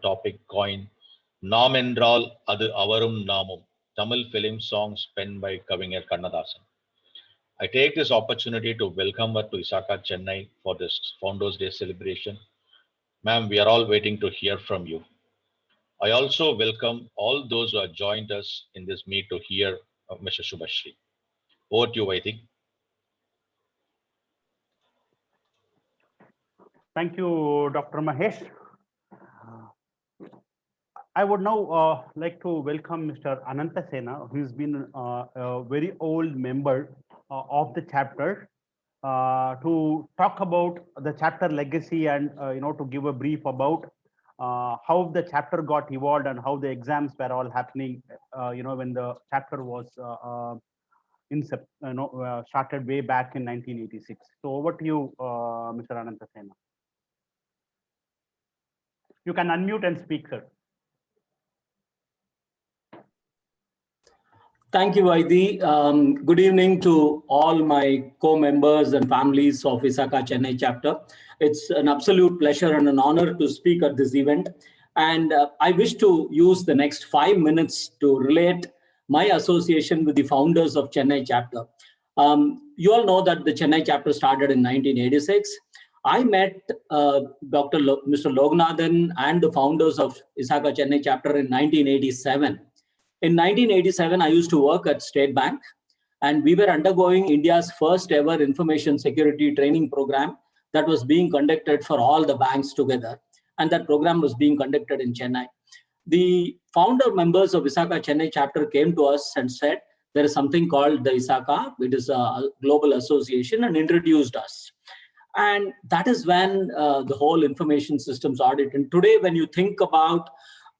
topic coin Nam Endral Adu Avarum Namum, Tamil film songs penned by Kavinger Kannadasan. I take this opportunity to welcome her to Isaka, Chennai for this Founders Day celebration. Ma'am, we are all waiting to hear from you. I also welcome all those who have joined us in this meet to hear Mr. Shubhashri. Over to you, Vaidik. Thank you, Dr. Mahesh. I would now like to welcome Mr. Ananta Sena, who's been a very old member of the chapter, to talk about the chapter legacy and to give a brief about how the chapter got evolved and how the exams were all happening. When the chapter was started way back in 1986. So over to you, Mr. Ananta Sena. You can unmute and speak, sir. Thank you, Vaidi. Good evening to all my co-members and families of Isaka Chennai chapter. It's an absolute pleasure and an honor to speak at this event. And I wish to use the next 5 minutes to relate my association with the founders of Chennai chapter. You all know that the Chennai chapter started in 1986. I met Mr. Loganathan and the founders of Isaka Chennai chapter in 1987. In 1987, I used to work at State Bank, and we were undergoing India's first ever information security training program that was being conducted for all the banks together. And that program was being conducted in Chennai. The founder members of Isaka Chennai chapter came to us and said, there is something called the Isaka, it is a global association, and introduced us. And that is when the whole information systems audit. And today, when you think about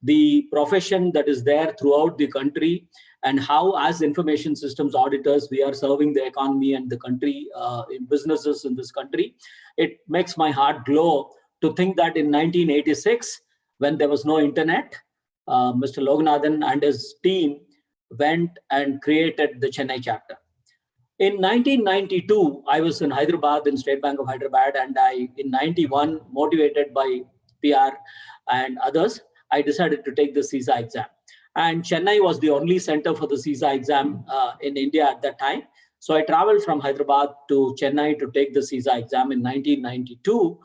the profession that is there throughout the country and how, as information systems auditors, we are serving the economy and the country, in businesses in this country, it makes my heart glow to think that in 1986, when there was no internet, Mr. Loganathan and his team went and created the Chennai chapter. In 1992, I was in Hyderabad, in State Bank of Hyderabad, and in 91, motivated by PR and others, I decided to take the CISA exam. And Chennai was the only center for the CISA exam in India at that time. So I traveled from Hyderabad to Chennai to take the CISA exam in 1992,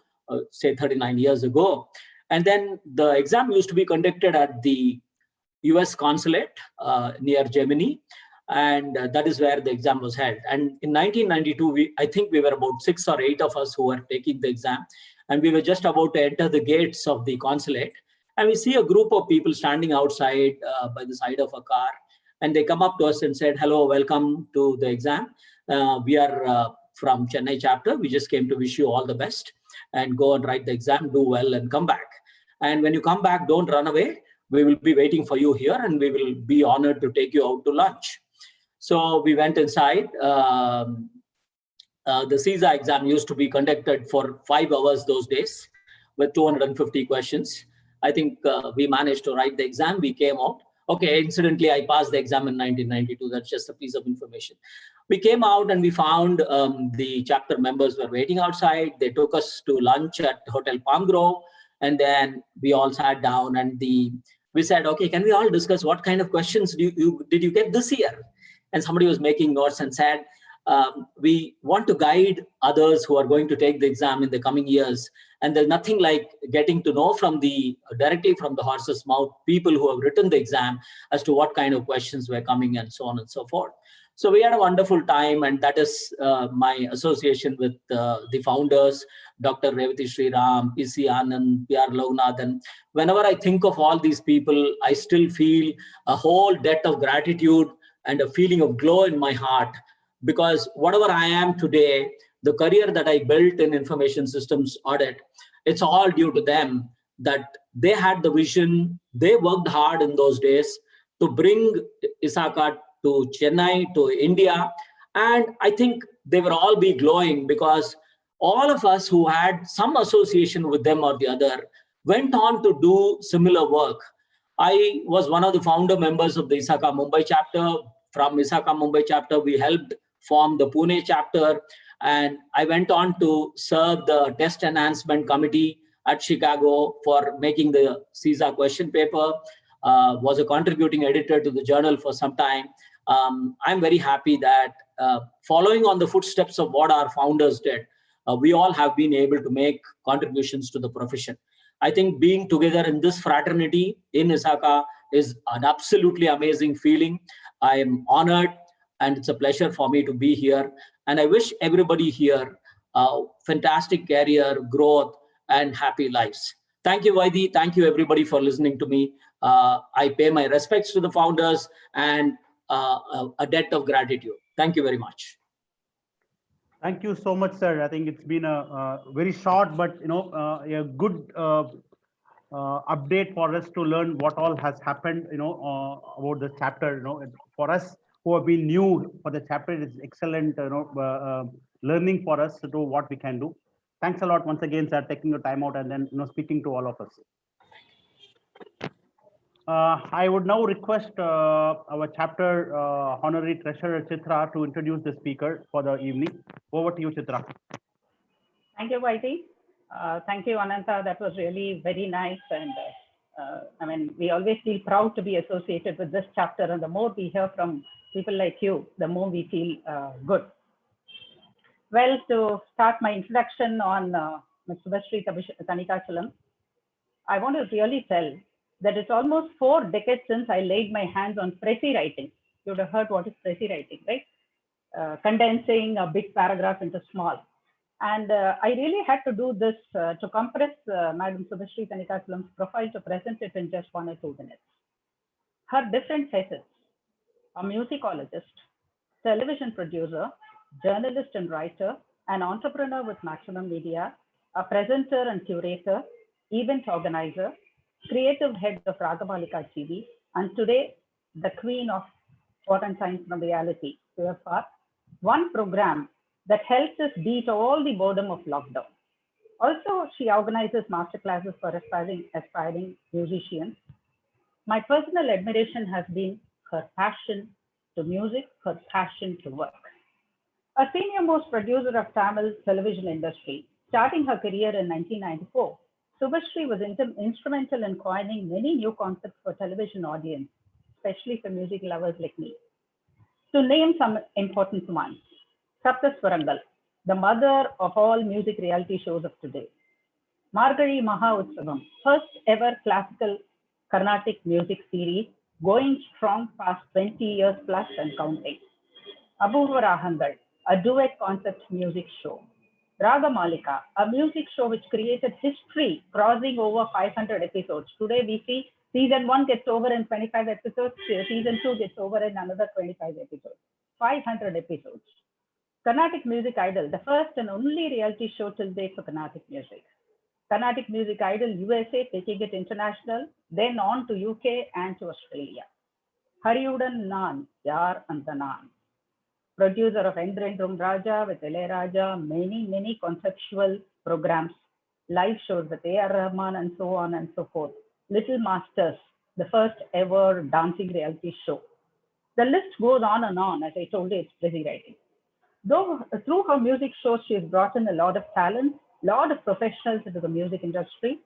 say 39 years ago. And then the exam used to be conducted at the US consulate near Gemini. And that is where the exam was held. And in 1992, I think we were about 6 or 8 of us who were taking the exam. And we were just about to enter the gates of the consulate. And we see a group of people standing outside by the side of a car. And they come up to us and said, hello, welcome to the exam. We are from Chennai chapter. We just came to wish you all the best and go and write the exam, do well and come back. And when you come back, don't run away. We will be waiting for you here and we will be honored to take you out to lunch. So we went inside. The CISA exam used to be conducted for 5 hours those days with 250 questions. I think we managed to write the exam. We came out. Okay, incidentally, I passed the exam in 1992. That's just a piece of information. We came out and we found the chapter members were waiting outside. They took us to lunch at Hotel Palm Grove. And then we all sat down and we said, okay, can we all discuss what kind of questions did you get this year? And somebody was making notes and said, we want to guide others who are going to take the exam in the coming years. And there's nothing like getting to know directly from the horse's mouth, people who have written the exam as to what kind of questions were coming and so on and so forth. So we had a wonderful time, and that is my association with the founders, Dr. Revati Sriram, PC Anand, PR Loganathan. Whenever I think of all these people, I still feel a whole debt of gratitude and a feeling of glow in my heart, because whatever I am today, the career that I built in information systems audit, it's all due to them, that they had the vision. They worked hard in those days to bring Isaka to Chennai, to India. And I think they will all be glowing because all of us who had some association with them or the other went on to do similar work. I was one of the founder members of the Isaka Mumbai chapter. From Isaka Mumbai chapter, we helped form the Pune chapter. And I went on to serve the test enhancement committee at Chicago for making the CISA question paper, was a contributing editor to the journal for some time. I'm very happy that following on the footsteps of what our founders did, we all have been able to make contributions to the profession. I think being together in this fraternity in ISACA is an absolutely amazing feeling. I am honored, and it's a pleasure for me to be here. And I wish everybody here fantastic career, growth, and happy lives. Thank you, Vaidi. Thank you, everybody, for listening to me. I pay my respects to the founders and a debt of gratitude. Thank you very much. Thank you so much, sir. I think it's been a very short, but a good update for us to learn what all has happened. About the chapter. For us who have been new for the chapter, it is excellent. Learning for us to do what we can do. Thanks a lot once again, sir, taking your time out and then speaking to all of us. I would now request our chapter honorary treasurer Chitra to introduce the speaker for the evening. Over to you, Chitra. Thank you, Vaidi. Thank you, Ananta. That was really very nice. And I mean, we always feel proud to be associated with this chapter. And the more we hear from people like you, the more we feel good. Well, to start my introduction on Ms. Subhashree Thanikachalam, I want to really tell that it's almost 4 decades since I laid my hands on Prezi writing. You would have heard what is Prezi writing, right? Condensing a big paragraph into small. And I really had to do this to compress Madam Subhashree Thanikachalam's profile to present it in just 1 or 2 minutes. Her different facets: a musicologist, television producer, journalist and writer, an entrepreneur with Maximum Media, a presenter and curator, event organizer, creative head of Ragamalika TV, and today the queen of sport and science from reality, QFR, one program that helps us beat all the boredom of lockdown. Also, she organizes masterclasses for aspiring musicians. My personal admiration has been her passion to music, her passion to work. A senior most producer of Tamil television industry, starting her career in 1994, Subhashree was instrumental in coining many new concepts for television audience, especially for music lovers like me. To name some important ones: Saptaswarangal, the mother of all music reality shows of today; Margazhi Maha Utsavam, first ever classical Carnatic music series, going strong past 20 years plus and counting; Apurva Ragangal, a duet concept music show; Ragamalika, a music show which created history, crossing over 500 episodes. Today we see season 1 gets over in 25 episodes, season 2 gets over in another 25 episodes, 500 episodes. Carnatic Music Idol, the first and only reality show till date for Carnatic music. Carnatic Music Idol USA, taking it international, then on to UK and to Australia. Hariyudan Naan, Yar Anta Naan. Producer of Endrendrum Raja with Ilayaraja, many conceptual programs, live shows with A.R. Rahman and so on and so forth. Little Masters, the first ever dancing reality show. The list goes on and on. As I told you, it's busy writing. Though through her music shows, she has brought in a lot of talent, lot of professionals into the music industry.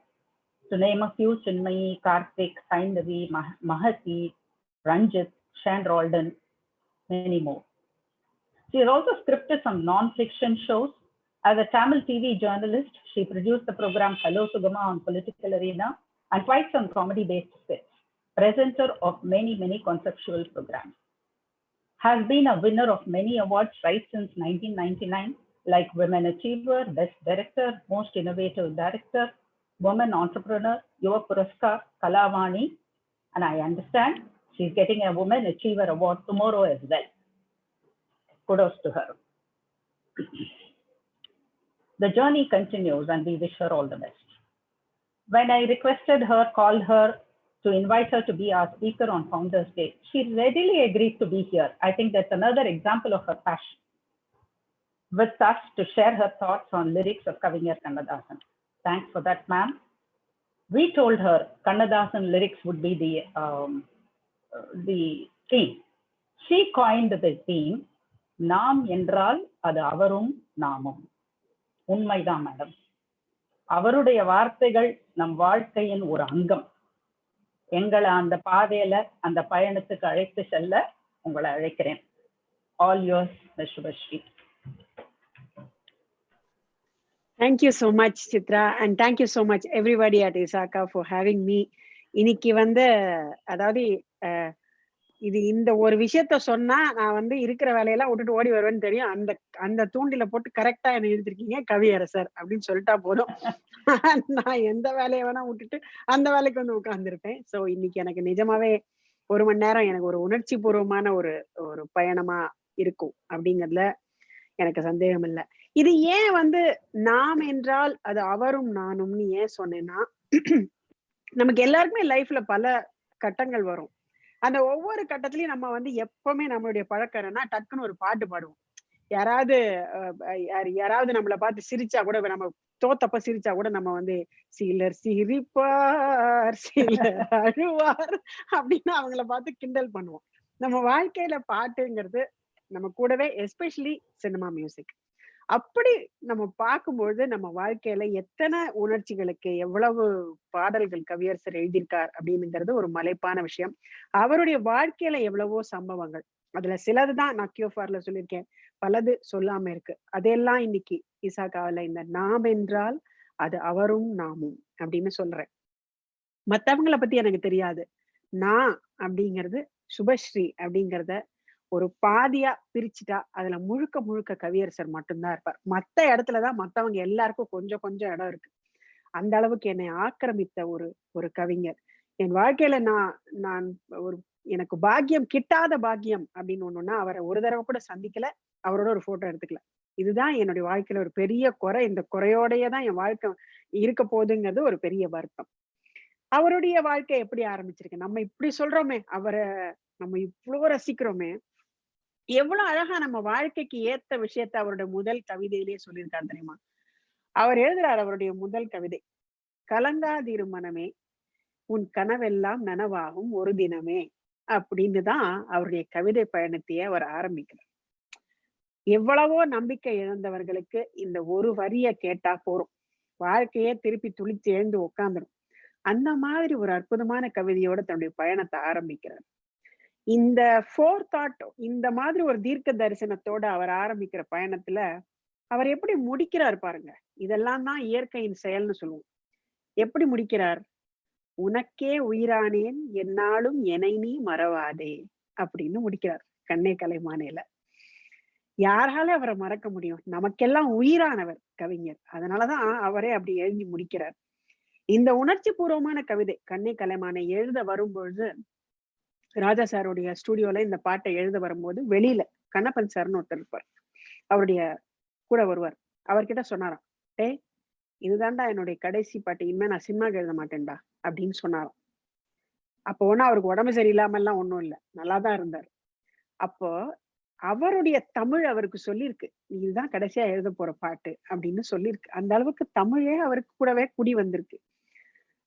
To name a few: Chinmayi, Karthik, Saindavi, Mahati, Ranjit, Shan Roldan, many more. She has also scripted some non-fiction shows. As a Tamil TV journalist, she produced the program Hello Sugama on Political Arena and quite some comedy-based skits. Presenter of many conceptual programs. Has been a winner of many awards right since 1999, like Women Achiever, Best Director, Most Innovative Director, Woman Entrepreneur, Yuva Puraskar, Kalavani, and I understand she's getting a Woman Achiever Award tomorrow as well. Kudos to her. The journey continues and we wish her all the best. When I requested her, called her to invite her to be our speaker on Founders Day, she readily agreed to be here. I think that's another example of her passion. With us to share her thoughts on lyrics of Kavignar Kannadasan. Thanks for that, ma'am. We told her Kannadasan lyrics would be the theme. She coined the theme, Naam Endral Adu Avarum Naamum. Unmaidam, madam. அவருடைய வார்த்தைகள் நம் வாழ்க்கையின் ஒரு அங்கம். எங்களை அந்த பாதையில அந்த பயணத்துக்கு அழைத்து செல்ல உங்களை அழைக்கிறேன். All yours, Ms. Shubhashree. Thank you so much, Chitra, and thank you so much everybody at ISACA for having me. இன்னைக்கு அதாவது இது இந்த ஒரு விஷயத்த சொன்னா நான் இருக்கிற வேலையெல்லாம் விட்டுட்டு ஓடி வருவேன்னு தெரியும். அந்த தூண்டில போட்டு கரெக்டா என்ன எழுதிருக்கீங்க கவியரசர் அப்படின்னு சொல்லிட்டா போதும். நான் எந்த வேலையை வேணா விட்டுட்டு அந்த வேலைக்கு உட்கார்ந்துருப்பேன். சோ இன்னைக்கு எனக்கு நிஜமாவே 1 மணி நேரம் எனக்கு ஒரு உணர்ச்சி பூர்வமான ஒரு பயணமா இருக்கும் அப்படிங்கிறதுல எனக்கு சந்தேகம் இல்லை. இது ஏன் நாம் என்றால் அது அவரும் நானும்னு ஏன் சொன்னேன்னா, நமக்கு எல்லாருக்குமே லைஃப்ல பல கட்டங்கள் வரும். அந்த ஒவ்வொரு கட்டத்திலயும் நம்ம எப்பவுமே நம்மளுடைய பழக்கம் என்னன்னா டக்குன்னு ஒரு பாட்டு பாடுவோம். யாராவது நம்மளை பார்த்து சிரிச்சா கூட, நம்ம தோத்தப்ப சிரிச்சா கூட நம்ம சிலர் சிரிப்பார் சிலர் அழுவார் அப்படின்னு அவங்கள பார்த்து கிண்டல் பண்ணுவோம். நம்ம வாழ்க்கையில பாட்டுங்கிறது நம்ம கூடவே, எஸ்பெஷலி சினிமா மியூசிக். அப்படி நம்ம பார்க்கும்பொழுது நம்ம வாழ்க்கையில எத்தனை உணர்ச்சிகளுக்கு எவ்வளவு பாடல்கள் கவியரசர் எழுதியிருக்கார் அப்படிங்கிறது ஒரு மலைப்பான விஷயம். அவருடைய வாழ்க்கையில எவ்வளவோ சம்பவங்கள், அதுல சிலதுதான் நான் கியூஃபார்ல சொல்லியிருக்கேன், பலது சொல்லாம இருக்கு. அதெல்லாம் இன்னைக்கு இசாகாவில இந்த நாம் என்றால் அது அவரும் நாமும் அப்படின்னு சொல்றேன். மத்தவங்களை பத்தி எனக்கு தெரியாது. நான் அப்படிங்கிறது சுபஸ்ரீ அப்படிங்கிறத ஒரு பாதியா பிரிச்சுட்டா அதுல முழுக்க முழுக்க கவியரசர் மட்டும்தான் இருப்பார். மத்த இடத்துலதான் மத்தவங்க எல்லாருக்கும் கொஞ்சம் கொஞ்சம் இடம் இருக்கு. அந்த அளவுக்கு என்னை ஆக்கிரமித்த ஒரு கவிஞர். என் வாழ்க்கையில நான் எனக்கு பாக்கியம், கிட்டாத பாக்கியம் அப்படின்னு ஒண்ணுன்னா அவரை ஒரு தடவை கூட சந்திக்கல, அவரோட ஒரு போட்டோ எடுத்துக்கல. இதுதான் என்னுடைய வாழ்க்கையில ஒரு பெரிய குறை. இந்த குறையோடையதான் என் வாழ்க்கை இருக்க போகுதுங்கிறது ஒரு பெரிய வருத்தம். அவருடைய வாழ்க்கை எப்படி ஆரம்பிச்சிருக்கு, நம்ம இப்படி சொல்றோமே, அவரை நம்ம இவ்வளவு ரசிக்கிறோமே, எவ்வளவு அழகா நம்ம வாழ்க்கைக்கு ஏத்த விஷயத்த அவருடைய முதல் கவிதையிலேயே சொல்லியிருக்காரு தெரியுமா? அவர் எழுதுறார் அவருடைய முதல் கவிதை, கலங்காதிரு மனமே உன் கனவெல்லாம் நனவாகும் ஒரு தினமே அப்படின்னு தான் அவருடைய கவிதை பயணத்தையே அவர் ஆரம்பிக்கிறார். எவ்வளவோ நம்பிக்கை இழந்தவர்களுக்கு இந்த ஒரு வரிய கேட்டா போறோம், வாழ்க்கையே திருப்பி துளிச்சு எழுந்து உட்காந்துரும். அந்த மாதிரி ஒரு அற்புதமான கவிதையோட தன்னுடைய பயணத்தை ஆரம்பிக்கிறார். இந்த ஃபோர்தாட், இந்த மாதிரி ஒரு தீர்க்க தரிசனத்தோட அவர் ஆரம்பிக்கிற பயணத்துல அவர் எப்படி முடிக்கிறார் பாருங்க. இதெல்லாம் தான் இயற்கையின் செயல்னு சொல்லுவோம். எப்படி முடிக்கிறார்? உனக்கே உயிரானேன் என்னாலும் என்னை நீ மறவாதே அப்படின்னு முடிக்கிறார் கண்ணே கலைமானேல. யாரால அவரை மறக்க முடியும்? நமக்கெல்லாம் உயிரானவர் கவிஞர். அதனாலதான் அவரே அப்படி எழுதி முடிக்கிறார். இந்த உணர்ச்சி பூர்வமான கவிதை கண்ணே கலைமானே எழுத வரும்பொழுது, ராஜா சாருடைய ஸ்டுடியோல இந்த பாட்டை எழுத வரும்போது வெளியில கண்ணப்பன் சார்னு ஒருத்தர் இருப்பார், அவருடைய கூட வருவார். அவர்கிட்ட சொன்னாராம், இதுதான்டா என்னுடைய கடைசி பாட்டு, இனிமே நான் சினிமாக்கு எழுத மாட்டேன்டா அப்படின்னு சொன்னாராம். அப்போ ஒன்னும் அவருக்கு உடம்பு சரியில்லாம எல்லாம் ஒண்ணும் இல்லை, நல்லாதான் இருந்தார். அப்போ அவருடைய தமிழ் அவருக்கு சொல்லியிருக்கு, இதுதான் கடைசியா எழுத போற பாட்டு அப்படின்னு சொல்லியிருக்கு. அந்த அளவுக்கு தமிழே அவருக்கு கூடவே குடி வந்திருக்கு.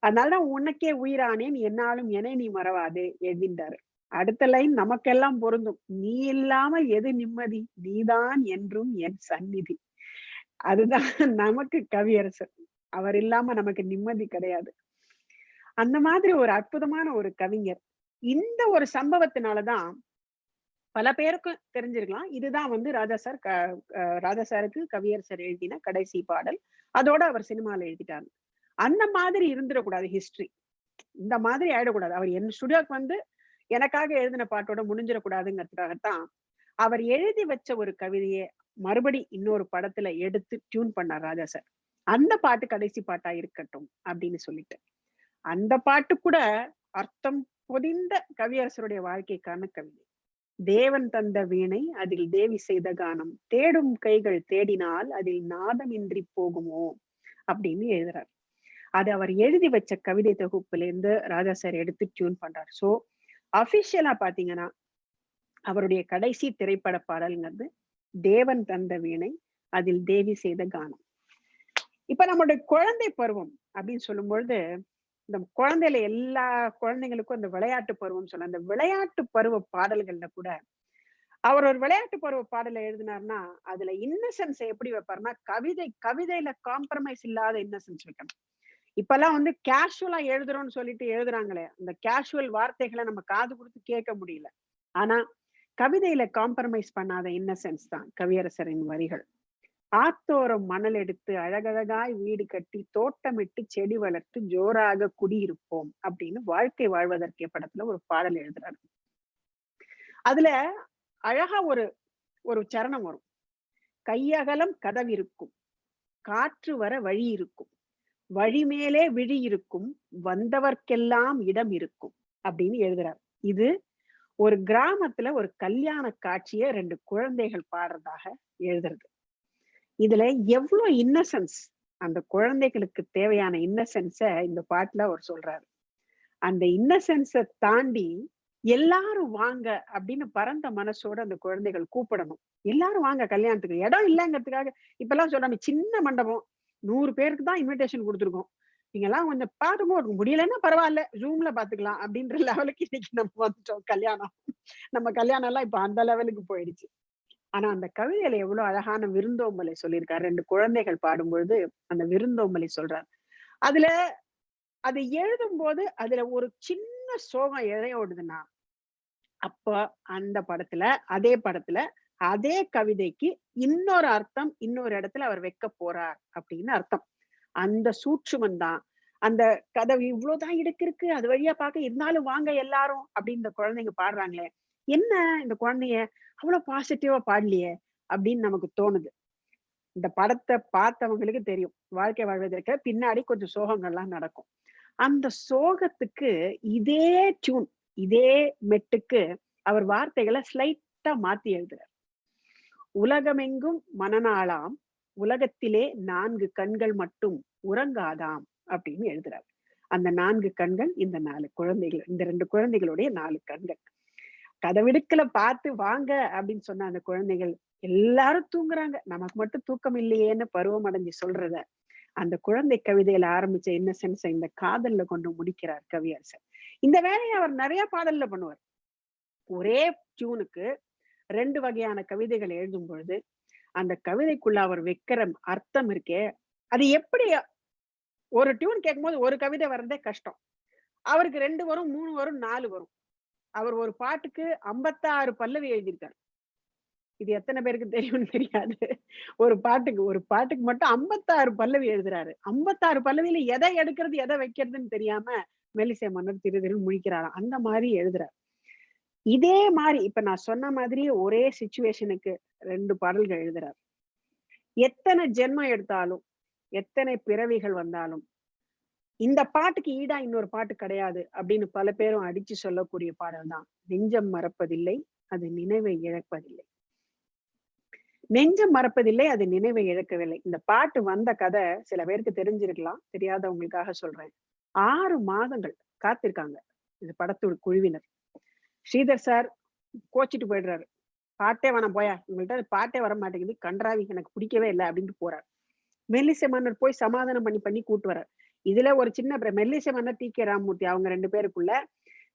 அதனாலதான் உனக்கே உயிரானேன் என்னாலும் என்னை நீ மறவாதே எழுதிட்டாரு. அடுத்த லைன் நமக்கெல்லாம் பொருந்தும், நீ இல்லாமல் எது நிம்மதி, நீதான் என்றும் என் சந்நிதி. அதுதான் நமக்கு கவியரசர். அவர் இல்லாம நமக்கு நிம்மதி கிடையாது. அந்த மாதிரி ஒரு அற்புதமான ஒரு கவிஞர். இந்த ஒரு சம்பவத்தினாலதான் பல பேருக்கும் தெரிஞ்சிருக்கலாம், இதுதான் ராஜா சாருக்கு கவியரசர் எழுதின கடைசி பாடல், அதோட அவர் சினிமால எழுதிட்டாரு. அந்த மாதிரி இருந்துடக்கூடாது ஹிஸ்டரி, இந்த மாதிரி ஆயிடக்கூடாது. அவர் என் ஸ்டுடியோக்கு எனக்காக எழுதின பாட்டோட முடிஞ்சிடக்கூடாதுங்கிறதுக்காகத்தான் அவர் எழுதி வச்ச ஒரு கவிதையை மறுபடி இன்னொரு படத்துல எடுத்து டியூன் பண்ணார் ராஜா சார். அந்த பாட்டு கடைசி பாட்டா இருக்கட்டும் அப்படின்னு சொல்லிட்டு, அந்த பாட்டு கூட அர்த்தம் பொதிந்த கவியரசருடைய வாழ்க்கைக்கான கவிதை. தேவன் தந்த வீணை அதில் தேவி செய்த கானம், தேடும் கைகள் தேடினால் அதில் நாதமின்றி போகுமோ அப்படின்னு எழுதுறார். அது அவர் எழுதி வச்ச கவிதை தொகுப்புல இருந்து ராஜா சார் எடுத்து டியூன் பண்றார். சோ அபிஷியலா பாத்தீங்கன்னா அவருடைய கடைசி திரைப்பட பாடல்ங்கிறது தேவன் தந்த வீணை அதில் தேவி செய்த கானம். இப்ப நம்மளுடைய குழந்தை பருவம் அப்படின்னு சொல்லும் பொழுது, இந்த குழந்தையில எல்லா குழந்தைங்களுக்கும் இந்த விளையாட்டு பருவம் சொல்ல, அந்த விளையாட்டு பருவ பாடல்கள்ல கூட அவர் ஒரு விளையாட்டு பருவ பாடலை எழுதினார்னா அதுல இன்னசென்ஸ் எப்படி வைப்பாருன்னா கவிதையில காம்ப்ரமைஸ் இல்லாத இன்னசென்ஸ் வைக்கணும். இப்பெல்லாம் வந்து கேஷுவலா எழுதுறோம்னு சொல்லிட்டு எழுதுறாங்களே, அந்த கேஷுவல் வார்த்தைகளை நம்ம காது கொடுத்து கேட்க முடியல. ஆனா கவிதையில காம்ப்ரமைஸ் பண்ணாத இன்னசென்ஸ் தான் கவியரசரின் வரிகள். ஆத்தோரம் மணல் எடுத்து அழகழகாய் வீடு கட்டி தோட்டமிட்டு செடி வளர்த்து ஜோராக குடியிருப்போம் அப்படின்னு வாழ்க்கை வாழ்வதற்கே படத்துல ஒரு பாடல் எழுதுறாரு. அதுல அழகா ஒரு சரணம் வரும். கையகலம் கதவிருக்கும், காற்று வர வழி இருக்கும், வழி மேலே விழி இருக்கும், வந்தவர்க்கெல்லாம் இடம் இருக்கும் அப்படின்னு எழுதுறாரு. இது ஒரு கிராமத்துல ஒரு கல்யாண காட்சியை 2 குழந்தைகள் பாடுறதாக எழுதுறது. இதுல எவ்வளவு இன்னசென்ஸ், அந்த குழந்தைகளுக்கு தேவையான இன்னசென்ஸ இந்த பாட்டுல அவர் சொல்றாரு. அந்த இன்னசென்ஸை தாண்டி எல்லாரும் வாங்க அப்படின்னு பரந்த மனசோட அந்த குழந்தைகள் கூப்பிடணும். எல்லாரும் வாங்க கல்யாணத்துக்கு, இடம் இல்லைங்கிறதுக்காக இப்பெல்லாம் சொல்றாங்க சின்ன மண்டபம் 100 பேருக்கு தான் இன்விடேஷன் கொடுத்துருக்கோம், நீங்க எல்லாம் கொஞ்சம் பாருங்க, முடியலன்னா பரவாயில்ல ஜூம்ல பாத்துக்கலாம் அப்படின்ற லெவலுக்கு இன்னைக்கு நம்ம வந்துட்டோம். நம்ம கல்யாணம் எல்லாம் இப்ப அந்த லெவலுக்கு போயிடுச்சு. ஆனா அந்த கவிதையில எவ்வளவு அழகான விருந்தோம்பலை சொல்லியிருக்காரு. 2 குழந்தைகள் பாடும்பொழுது அந்த விருந்தோம்பலை சொல்றாரு. அதுல அது எழுதும் போது அதுல ஒரு சின்ன சோகம் இழையோடுதுன்னா, அப்ப அந்த படத்துல அதே கவிதைக்கு இன்னொரு அர்த்தம் இன்னொரு இடத்துல அவர் வைக்க போறார் அப்படின்னு அர்த்தம். அந்த சூட்சுமம் தான் அந்த கதவு இவ்வளவுதான் இருக்கு, அது வழியா பார்க்க இருந்தாலும் வாங்க எல்லாரும் அப்படின்னு இந்த குழந்தைங்க பாடுறாங்களே, என்ன இந்த குழந்தைய அவ்வளவு பாசிட்டிவா பாடலையே அப்படின்னு நமக்கு தோணுது. இந்த படத்தை பார்த்தவங்களுக்கு தெரியும், வாழ்க்கை வாழ்வதற்கு பின்னாடி கொஞ்சம் சோகங்கள்லாம் நடக்கும். அந்த சோகத்துக்கு இதே டியூன், இதே மெட்டுக்கு அவர் வார்த்தைகளை ஸ்லைட்டா மாத்தி எழுதுறார். உலகமெங்கும் மனநாளாம், உலகத்திலே 4 கண்கள் மட்டும் உறங்காதாம் அப்படின்னு எழுதுறாரு. அந்த 4 கண்கள் இந்த 4 குழந்தைகள், இந்த 2 குழந்தைகளுடைய 4 கண்கள். கதவிடுக்கல பார்த்து வாங்க அப்படின்னு சொன்ன அந்த குழந்தைகள் எல்லாரும் தூங்குறாங்க, நமக்கு மட்டும் தூக்கம் இல்லையேன்னு பருவம் அடைஞ்சு சொல்றத அந்த குழந்தை கவிதையில ஆரம்பிச்ச இன்னசென்ஸை இந்த காதல்ல கொண்டு முடிக்கிறார் கவியரசர். இந்த வேலையை அவர் நிறைய பாடல்ல பண்ணுவார். ஒரே டியூனுக்கு 2 வகையான கவிதைகள் எழுதும் பொழுது அந்த கவிதைக்குள்ள அவர் வைக்கிற அர்த்தம் இருக்கே, அது எப்படி ஒரு டியூன் கேட்கும்போது ஒரு கவிதை வர்றதே கஷ்டம். அவருக்கு 2 வரும், 3 வரும், 4 வரும். அவர் ஒரு பாட்டுக்கு 56 பல்லவி எழுதியிருக்காரு. இது எத்தனை பேருக்கு தெரியும்னு தெரியாது. ஒரு பாட்டுக்கு மட்டும் 56 பல்லவி எழுதுறாரு. 56 பல்லவியில எதை எடுக்கிறது எதை வைக்கிறதுன்னு தெரியாம மெல்லிசை மன்னர் திரு முழிக்கிறாராம். அந்த மாதிரி எழுதுறாரு. இதே மாதிரி இப்ப நான் சொன்ன மாதிரி ஒரே சிச்சுவேஷனுக்கு 2 பாடல்கள் எழுதுறாரு. எத்தனை ஜென்மம் எடுத்தாலும், எத்தனை பிறவிகள் வந்தாலும் இந்த பாட்டுக்கு ஈடா இன்னொரு பாட்டு கிடையாது அப்படின்னு பல பேரும் அடிச்சு சொல்லக்கூடிய பாடல் தான் நெஞ்சம் மறப்பதில்லை, அது நினைவை இழப்பதில்லை. நெஞ்சம் மறப்பதில்லை, அது நினைவை இழக்கவில்லை. இந்த பாட்டு வந்த கதை சில பேருக்கு தெரிஞ்சிருக்கலாம், தெரியாதவங்களுக்காக சொல்றேன். 6 மாதங்கள் காத்திருக்காங்க இந்த படத்தோட குழுவினர். ஸ்ரீதர் சார் கோச்சிட்டு போயிடுறாரு, பாட்டே வேணாம் போயா, உங்கள்கிட்ட பாட்டே வர மாட்டேங்குது, கன்றாவி, எனக்கு பிடிக்கவே இல்லை அப்படின்ட்டு போறாரு. மெல்லிசை மன்னர் போய் சமாதானம் பண்ணி கூட்டு வர்றார். இதுல ஒரு சின்ன மெல்லிசை மன்னர் டி கே ராமமூர்த்தி, அவங்க 2 பேருக்குள்ள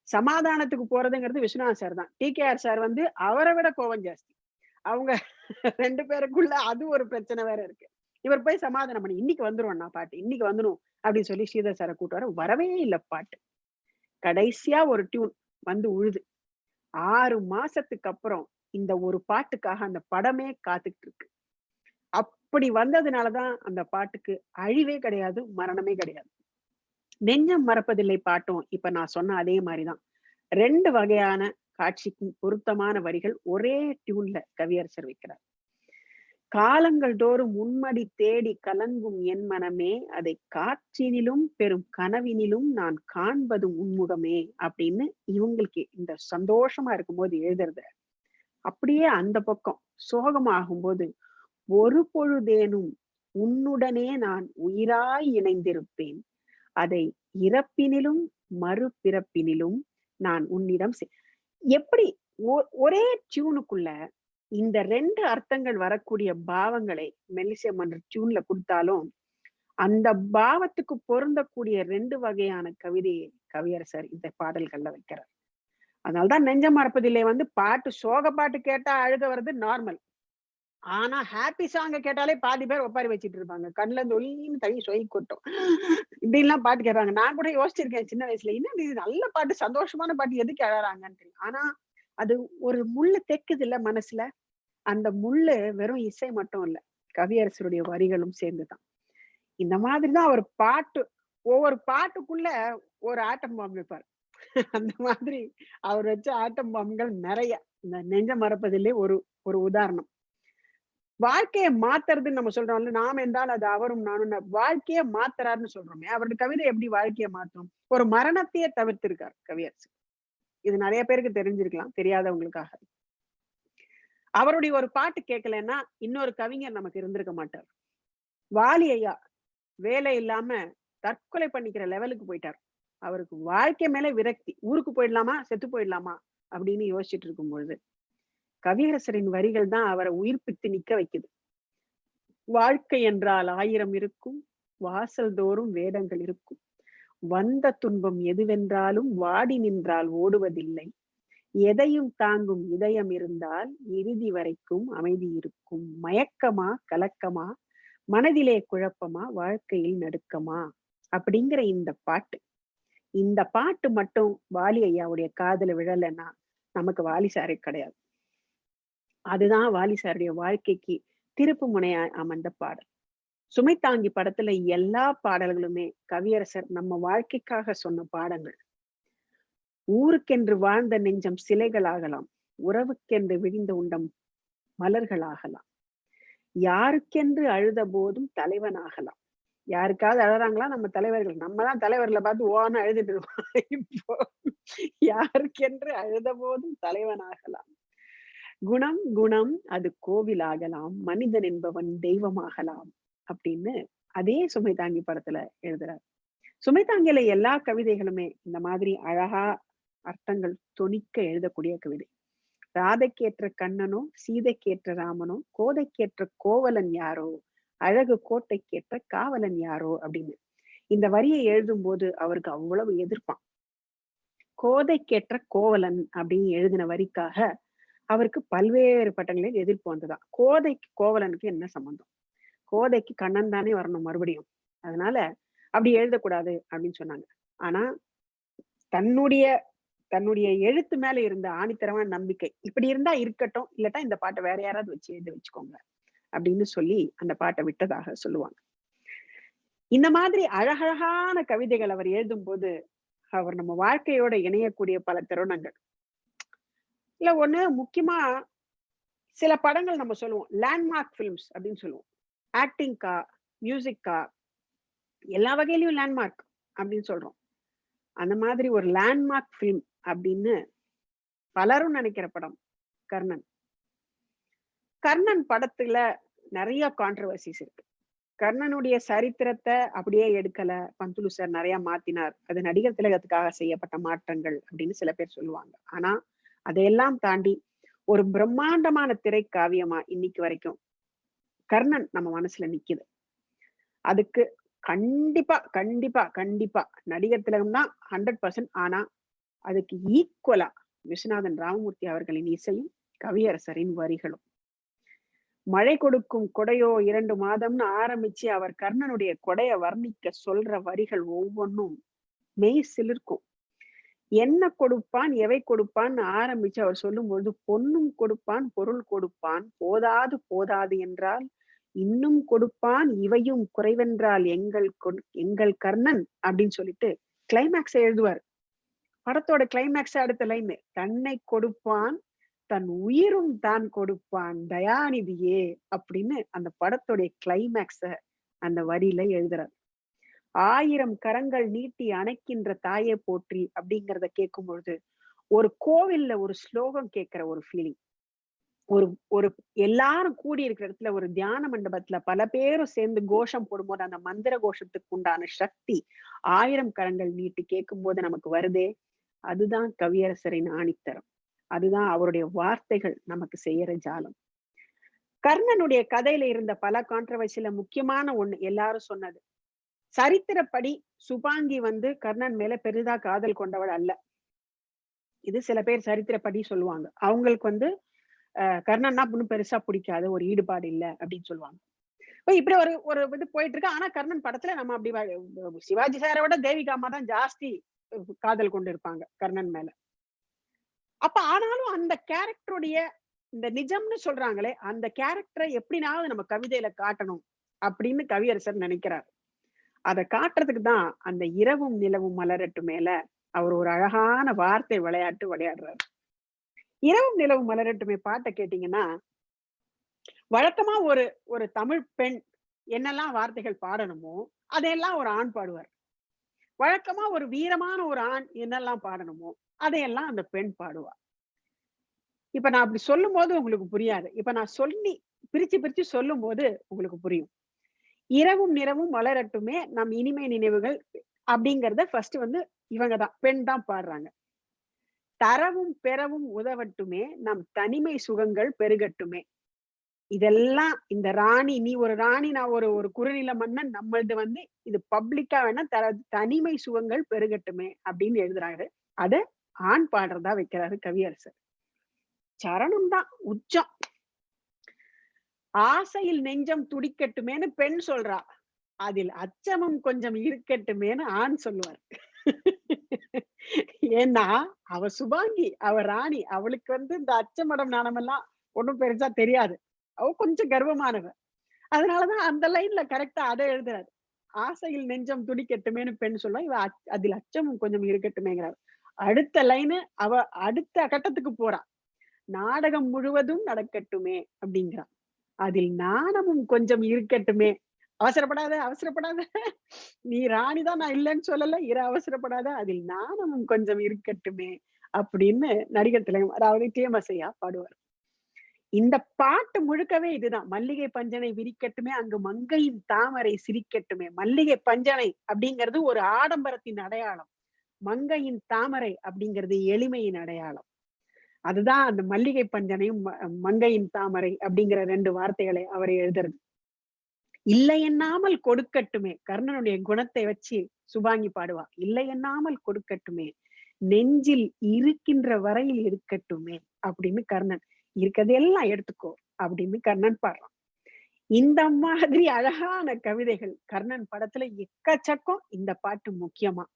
சமாதானத்துக்கு போறதுங்கிறது விஸ்வநாத் சார் தான். டி கே ஆர் சார் வந்து அவரை விட கோபம் ஜாஸ்தி. அவங்க 2 பேருக்குள்ள அது ஒரு பிரச்சனை வேற இருக்கு. இவர் போய் சமாதானம் பண்ணி இன்னைக்கு வந்துரும் பாட்டு, இன்னைக்கு வந்துடும் அப்படின்னு சொல்லி ஸ்ரீதர் சாரை கூட்டு வரவே இல்லை பாட்டு. கடைசியா ஒரு டியூன் வந்து உழுது. 6 மாசத்துக்கு அப்புறம் இந்த ஒரு பாட்டுக்காக அந்த படமே காத்துக்கிட்டு இருக்கு. அப்படி வந்ததுனாலதான் அந்த பாட்டுக்கு அழிவே கிடையாது, மரணமே கிடையாது. நெஞ்சம் மறப்பதில்லை பாட்டும் இப்ப நான் சொன்ன அதே மாதிரிதான். 2 வகையான காட்சிக்கு பொருத்தமான வரிகள் ஒரே டியூன்ல கவியரசர் வைக்கிறார். காலங்கள் தோறும் உன்மடி தேடி கலங்கும் என் மனமே, அதை காற்றினிலும் பெரும் கனவினிலும் நான் காண்பதும் உன்முகமே அப்படின்னு இவங்களுக்கு இந்த சந்தோஷமா இருக்கும்போது எழுதுறது. அப்படியே அந்த பக்கம் சோகமாகும் போது, ஒரு பொழுதேனும் உன்னுடனே நான் உயிராய் இணைந்திருப்பேன், அதை இறப்பினிலும் மறுபிறப்பினிலும் நான் உன்னிடம் எப்படி ஒரே டியூனுக்குள்ள இந்த 2 அர்த்தங்கள் வரக்கூடிய பாவங்களை மெல்லிசை மன்னர் டியூன்ல கொடுத்தாலும் அந்த பாவத்துக்கு பொருந்தக்கூடிய 2 வகையான கவிதையை கவியரசர் இந்த பாடல்கள்ல வைக்கிறார். அதனாலதான் நெஞ்சம் மறப்பதில்லை வந்து பாட்டு, சோக பாட்டு கேட்டா அழுக வருது நார்மல். ஆனா ஹாப்பி சாங்க கேட்டாலே பாதி பேர் ஒப்பாரி வச்சிட்டு இருப்பாங்க. கண்ணுல இருந்து ஒலின்னு தண்ணி சொய் கொட்டும். இப்படி எல்லாம் பாட்டு கேட்பாங்க. நான் கூட யோசிச்சிருக்கேன் சின்ன வயசுல, என்ன இது நல்ல பாட்டு, சந்தோஷமான பாட்டு, எதுக்கு அழறாங்கன்னு தெரியும். ஆனா அது ஒரு முள்ளு தைக்குது இல்ல மனசுல. அந்த முள்ளு வெறும் இசை மட்டும் இல்ல, கவியரசருடைய வரிகளும் சேர்ந்துதான். இந்த மாதிரிதான் அவர் பாட்டு, ஒவ்வொரு பாட்டுக்குள்ள ஒரு ஆட்டம் பாம்பு வைப்பார். அந்த மாதிரி அவர் வச்ச ஆட்டம் பாம்புகள் நிறைய. இந்த நெஞ்ச மறப்பதிலே ஒரு ஒரு உதாரணம். வாழ்க்கையை மாத்துறதுன்னு நம்ம சொல்றோம்ல, நாம் என்றால் அது அவரும் நானும். வாழ்க்கையை மாத்துறாருன்னு சொல்றோமே, அவருடைய கவிதை எப்படி வாழ்க்கையை மாத்தும்? ஒரு மரணத்தையே தவிர்த்திருக்கார் கவியரசு. இது நிறைய பேருக்கு தெரிஞ்சிருக்கலாம், தெரியாதவங்களுக்காக. அவருடைய ஒரு பாட்டு கேட்கலன்னா இன்னொரு கவிஞர் நமக்கு இருந்திருக்க மாட்டார். வாலி ஐயா வேலை இல்லாம தற்கொலை பண்ணிக்கிற லெவலுக்கு போயிட்டார். அவருக்கு வாழ்க்கை மேல விரக்தி. ஊருக்கு போயிடலாமா, செத்து போயிடலாமா அப்படின்னு யோசிச்சுட்டு இருக்கும் பொழுது கவியரசரின் வரிகள் தான் அவரை உயிர்ப்பித்து நிக்க வைக்குது. வாழ்க்கை என்றால் 1000 இருக்கும், வாசல் தோறும் வேடங்கள் இருக்கும், வந்த துன்பம் எதுவென்றாலும் வாடி நின்றால் ஓடுவதில்லை, எதையும் தாங்கும் இதயம் இருந்தால் இறுதி வரைக்கும் அமைதி இருக்கும், மயக்கமா கலக்கமா, மனதிலே குழப்பமா, வாழ்க்கையில் நடுக்கமா அப்படிங்கிற இந்த பாட்டு மட்டும் வாலி ஐயாவுடைய காதுல விழலைன்னா நமக்கு வாலி சாரே கிடையாது. அதுதான் வாலி சாருடைய வாழ்க்கைக்கு திருப்பு முனையா அமர்ந்த பாடல். சுமைதாங்கி படத்துல எல்லா பாடல்களுமே கவியரசர் நம்ம வாழ்க்கைக்காக சொன்ன பாடங்கள். ஊருக்கென்று வாழ்ந்த நெஞ்சம் சிலைகளாகலாம், உறவுக்கென்று விழிந்த உண்டம் மலர்களாகலாம், யாருக்கென்று அழுத போதும் தலைவனாகலாம். யாருக்காவது அழறாங்களா நம்ம தலைவர்கள்? நம்ம தான் தலைவர்களை பார்த்து ஓன்னு அழுதுட்டு இருக்கோம். இப்போ யாருக்கென்று அழுத போதும் தலைவனாகலாம், குணம் குணம் அது கோவில் ஆகலாம், மனிதன் என்பவன் தெய்வமாகலாம் அப்படின்னு அதே சுமைதாங்கி படத்துல எழுதுறாரு. சுமைதாங்கியில எல்லா கவிதைகளுமே இந்த மாதிரி அழகா அர்த்தங்கள் தொனிக்க எழுதக்கூடிய கவிதை. ராதைக்கேற்ற கண்ணனோ, சீதைக்கேற்ற ராமனோ, கோதைக்கேற்ற கோவலன் யாரோ, அழகு கோட்டைக்கேற்ற காவலன் யாரோ அப்படின்னு இந்த வரியை எழுதும் போது அவருக்கு அவ்வளவு எதிர்ப்பான். கோதைக்கேற்ற கோவலன் அப்படின்னு எழுதின வரிக்காக அவருக்கு பல்வேறு பட்டங்களில் எதிர்ப்பு வந்ததா. கோதைக்கு கோவலனுக்கு என்ன சம்பந்தம்? கோதைக்கு கண்ணன் தானே வரணும் மறுபடியும். அதனால அப்படி எழுதக்கூடாது அப்படின்னு சொன்னாங்க. ஆனா தன்னுடைய எழுத்து மேல இருந்த ஆணித்தரமான நம்பிக்கை, இப்படி இருந்தா இருக்கட்டும், இல்லட்டா இந்த பாட்டை வேற யாராவது வச்சு எழுதி வச்சுக்கோங்க அப்படின்னு சொல்லி அந்த பாட்டை விட்டதாக சொல்லுவாங்க. இந்த மாதிரி அழகழகான கவிதைகள் அவர் எழுதும் போது அவர் நம்ம வாழ்க்கையோட இணையக்கூடிய பல தருணங்கள் இல்ல. ஒண்ணு முக்கியமா சில படங்கள் நம்ம சொல்லுவோம் லேண்ட்மார்க் பிலிம்ஸ் அப்படின்னு சொல்லுவோம். ஆக்டிங்கா, மியூசிக்கா, எல்லா வகையிலயும் லேண்ட்மார்க் அப்படின்னு சொல்றோம். அந்த மாதிரி ஒரு லேண்ட்மார்க் பிலிம் அப்படின்னு பலரும் நினைக்கிற படம் கர்ணன். கர்ணன் படத்துல நிறைய கான்ட்ரவர்சிஸ் இருக்கு. கர்ணனுடைய சரித்திரத்தை அப்படியே எடுக்கல, பந்துலு சார் நிறைய மாத்தினார், அது நடிகர் திலகத்துக்காக செய்யப்பட்ட மாற்றங்கள் அப்படின்னு சில பேர் சொல்லுவாங்க. ஆனா அதையெல்லாம் தாண்டி ஒரு பிரம்மாண்டமான திரை காவியமா இன்னைக்கு வரைக்கும் கர்ணன் நம்ம மனசுல நிக்குது. அதுக்கு கண்டிப்பா கண்டிப்பா கண்டிப்பா நடிகர் திலகம் தான் 100%. ஆனா அதுக்கு ஈக்குவலா விஸ்வநாதன் ராமமூர்த்தி அவர்களின் இசையும் கவியரசரின் வரிகளும். மழை கொடுக்கும் கொடையோ 2 மாதம்னு ஆரம்பிச்சு அவர் கர்ணனுடைய கொடைய வர்ணிக்க சொல்ற வரிகள் ஒவ்வொன்றும் மெய் சிலிர்க்கும். என்ன கொடுப்பான் எவை கொடுப்பான்னு ஆரம்பிச்சு அவர் சொல்லும்போது, பொன்னும் கொடுப்பான் பொருள் கொடுப்பான், போதாது போதாது என்றால் இன்னும் கொடுப்பான், இவையும் குறைவென்றால் எங்கள் கர்ணன் அப்படின்னு சொல்லிட்டு கிளைமேக்ஸ் எழுதுவார். படத்தோட கிளைமேக்ஸ் அடுத்த லைன், தன்னை கொடுப்பான் தன் உயிரும் தான் கொடுப்பான் தயாநிதியே அப்படின்னு அந்த படத்துடைய கிளைமேக்ஸ அந்த வரியில எழுதுறார். 1000 கரங்கள் நீட்டி அணைக்கின்ற தாயை போற்றி அப்படிங்கிறத கேட்கும் பொழுது ஒரு கோவில்ல ஒரு ஸ்லோகம் கேட்கிற ஒரு ஃபீலிங். ஒரு எல்லாரும் கூடி இருக்கிற இடத்துல ஒரு தியான மண்டபத்துல பல பேரும் சேர்ந்து கோஷம் போடும்போது அந்த மந்திர கோஷத்துக்கு உண்டான சக்தி 1000 கரங்கள் நீட்டி கேட்கும் போது நமக்கு வருதே, அதுதான் கவியரசரின் ஆணித்தரம். அதுதான் அவருடைய வார்த்தைகள் நமக்கு செய்யற ஜாலம். கர்ணனுடைய கதையில இருந்த பல கான்ட்ரவர்சியில முக்கியமான ஒண்ணு எல்லாரும் சொன்னது, சரித்திரப்படி சுபாங்கி கர்ணன் மேல பெரிதா காதல் கொண்டவள் அல்ல. இது சில பேர் சரித்திரப்படி சொல்லுவாங்க. அவங்களுக்கு வந்து கர்ணன்னா இன்னும் பெருசா பிடிக்காது, ஒரு ஈடுபாடு இல்ல அப்படின்னு சொல்லுவாங்க. இப்படி ஒரு ஒரு இது போயிட்டு இருக்கு. ஆனா கர்ணன் படத்துல நம்ம அப்படி சிவாஜி சாரை விட தேவிகா அம்மா தான் ஜாஸ்தி காதல் கொண்டு இருப்பாங்க கர்ணன் மேல. அப்ப ஆனாலும் அந்த கேரக்டருடைய இந்த நிஜம்னு சொல்றாங்களே, அந்த கேரக்டரை எப்படினாவது நம்ம கவிதையில காட்டணும் அப்படின்னு கவியரசர் நினைக்கிறார். அதை காட்டுறதுக்கு தான் அந்த இரவும் நிலவும் மலரட்டு மேல அவர் ஒரு அழகான வார்த்தை விளையாட்டு விளையாடுறாரு. இரவும் நிலவும் மலரட்டுமே பாட்டை கேட்டீங்கன்னா, வழக்கமா ஒரு ஒரு தமிழ் பெண் என்னெல்லாம் வார்த்தைகள் பாடணுமோ அதையெல்லாம் ஒரு ஆண் பாடுவார். வழக்கமா ஒரு வீரமான ஒரு ஆண் என்னெல்லாம் பாடணுமோ அதையெல்லாம் அந்த பெண் பாடுவா. இப்ப நான் அப்படி சொல்லும் போது உங்களுக்கு புரியாது. இப்ப நான் சொல்லி பிரிச்சு சொல்லும் போது உங்களுக்கு புரியும். இரவும் நிறவும் மலரட்டுமே நம் இனிமை நினைவுகள் அப்படிங்கறத ஃபர்ஸ்ட் வந்து இவங்கதான் பெண் தான் பாடுறாங்க. தரவும் பெறவும் உதவட்டுமே நம் தனிமை சுகங்கள் பெருகட்டுமே. இதெல்லாம் இந்த ராணி, நீ ஒரு ராணி, நான் ஒரு ஒரு குறுநில மன்னன், நம்மளது வந்து இது பப்ளிக்கா வேணா தனிமை சுகங்கள் பெருகட்டுமே அப்படின்னு எழுதுறாரு. அத ஆண் பாடுறதா வைக்கிறாரு கவியரசர். சரணம் தான் உச்சம். ஆசையில் நெஞ்சம் துடிக்கட்டுமேன்னு பெண் சொல்றா, அதில் அச்சமும் கொஞ்சம் இருக்கட்டுமேன்னு ஆண் சொல்லுவார். ஏன்னா அவ சுபாங்கி, அவ ராணி, அவளுக்கு வந்து இந்த அச்சமடம் நாணமெல்லாம் ஒண்ணும் பெருசா தெரியாது. அவ கொஞ்சம் கர்வமானவ. அதனாலதான் அந்த லைன்ல கரெக்டா அதை எழுதுறாரு. ஆசையில் நெஞ்சம் துடிக்கட்டுமேன்னு பெண் சொல்லுவா, இவ அதில் அச்சமும் கொஞ்சம் இருக்கட்டுமேங்கிறார். அடுத்த லைனு அவ அடுத்த கட்டத்துக்கு போறா. நாடகம் முழுவதும் நடக்கட்டுமே அப்படிங்கிறான். அதில் நாணமும் கொஞ்சம் இருக்கட்டுமே. அவசரப்படாத அவசரப்படாத, நீ ராணிதான், நான் இல்லைன்னு சொல்லல, அவசரப்படாத, அதில் நாணமும் கொஞ்சம் இருக்கட்டுமே அப்படின்னு நடிகர் திலகம், அதாவது TMS ஐயா பாடுவார். இந்த பாட்டு முழுக்கவே இதுதான். மல்லிகை பஞ்சனை விரிக்கட்டுமே அங்கு மங்கையின் தாமரை சிரிக்கட்டுமே. மல்லிகை பஞ்சனை அப்படிங்கிறது ஒரு ஆடம்பரத்தின் அடையாளம், மங்கையின் தாமரை அப்படிங்கிறது எளிமையின் அடையாளம். அதுதான் அந்த மல்லிகை பஞ்சனையும் மங்கையின் தாமரை அப்படிங்கிற 2 வார்த்தைகளை அவர் எழுதுறது. இல்லை எண்ணாமல் கொடுக்கட்டுமே, கர்ணனுடைய குணத்தை வச்சு சுபாங்கி பாடுவா. இல்லை எண்ணாமல் கொடுக்கட்டுமே, நெஞ்சில் இருக்கின்ற வரையில் இருக்கட்டுமே அப்படின்னு கர்ணன், இருக்கதெல்லாம் எடுத்துக்கோ அப்படின்னு கர்ணன் பாடுறான். இந்த மாதிரி அழகான கவிதைகள் கர்ணன் படத்துல எக்கச்சக்கம். இந்த பாட்டு முக்கியமா.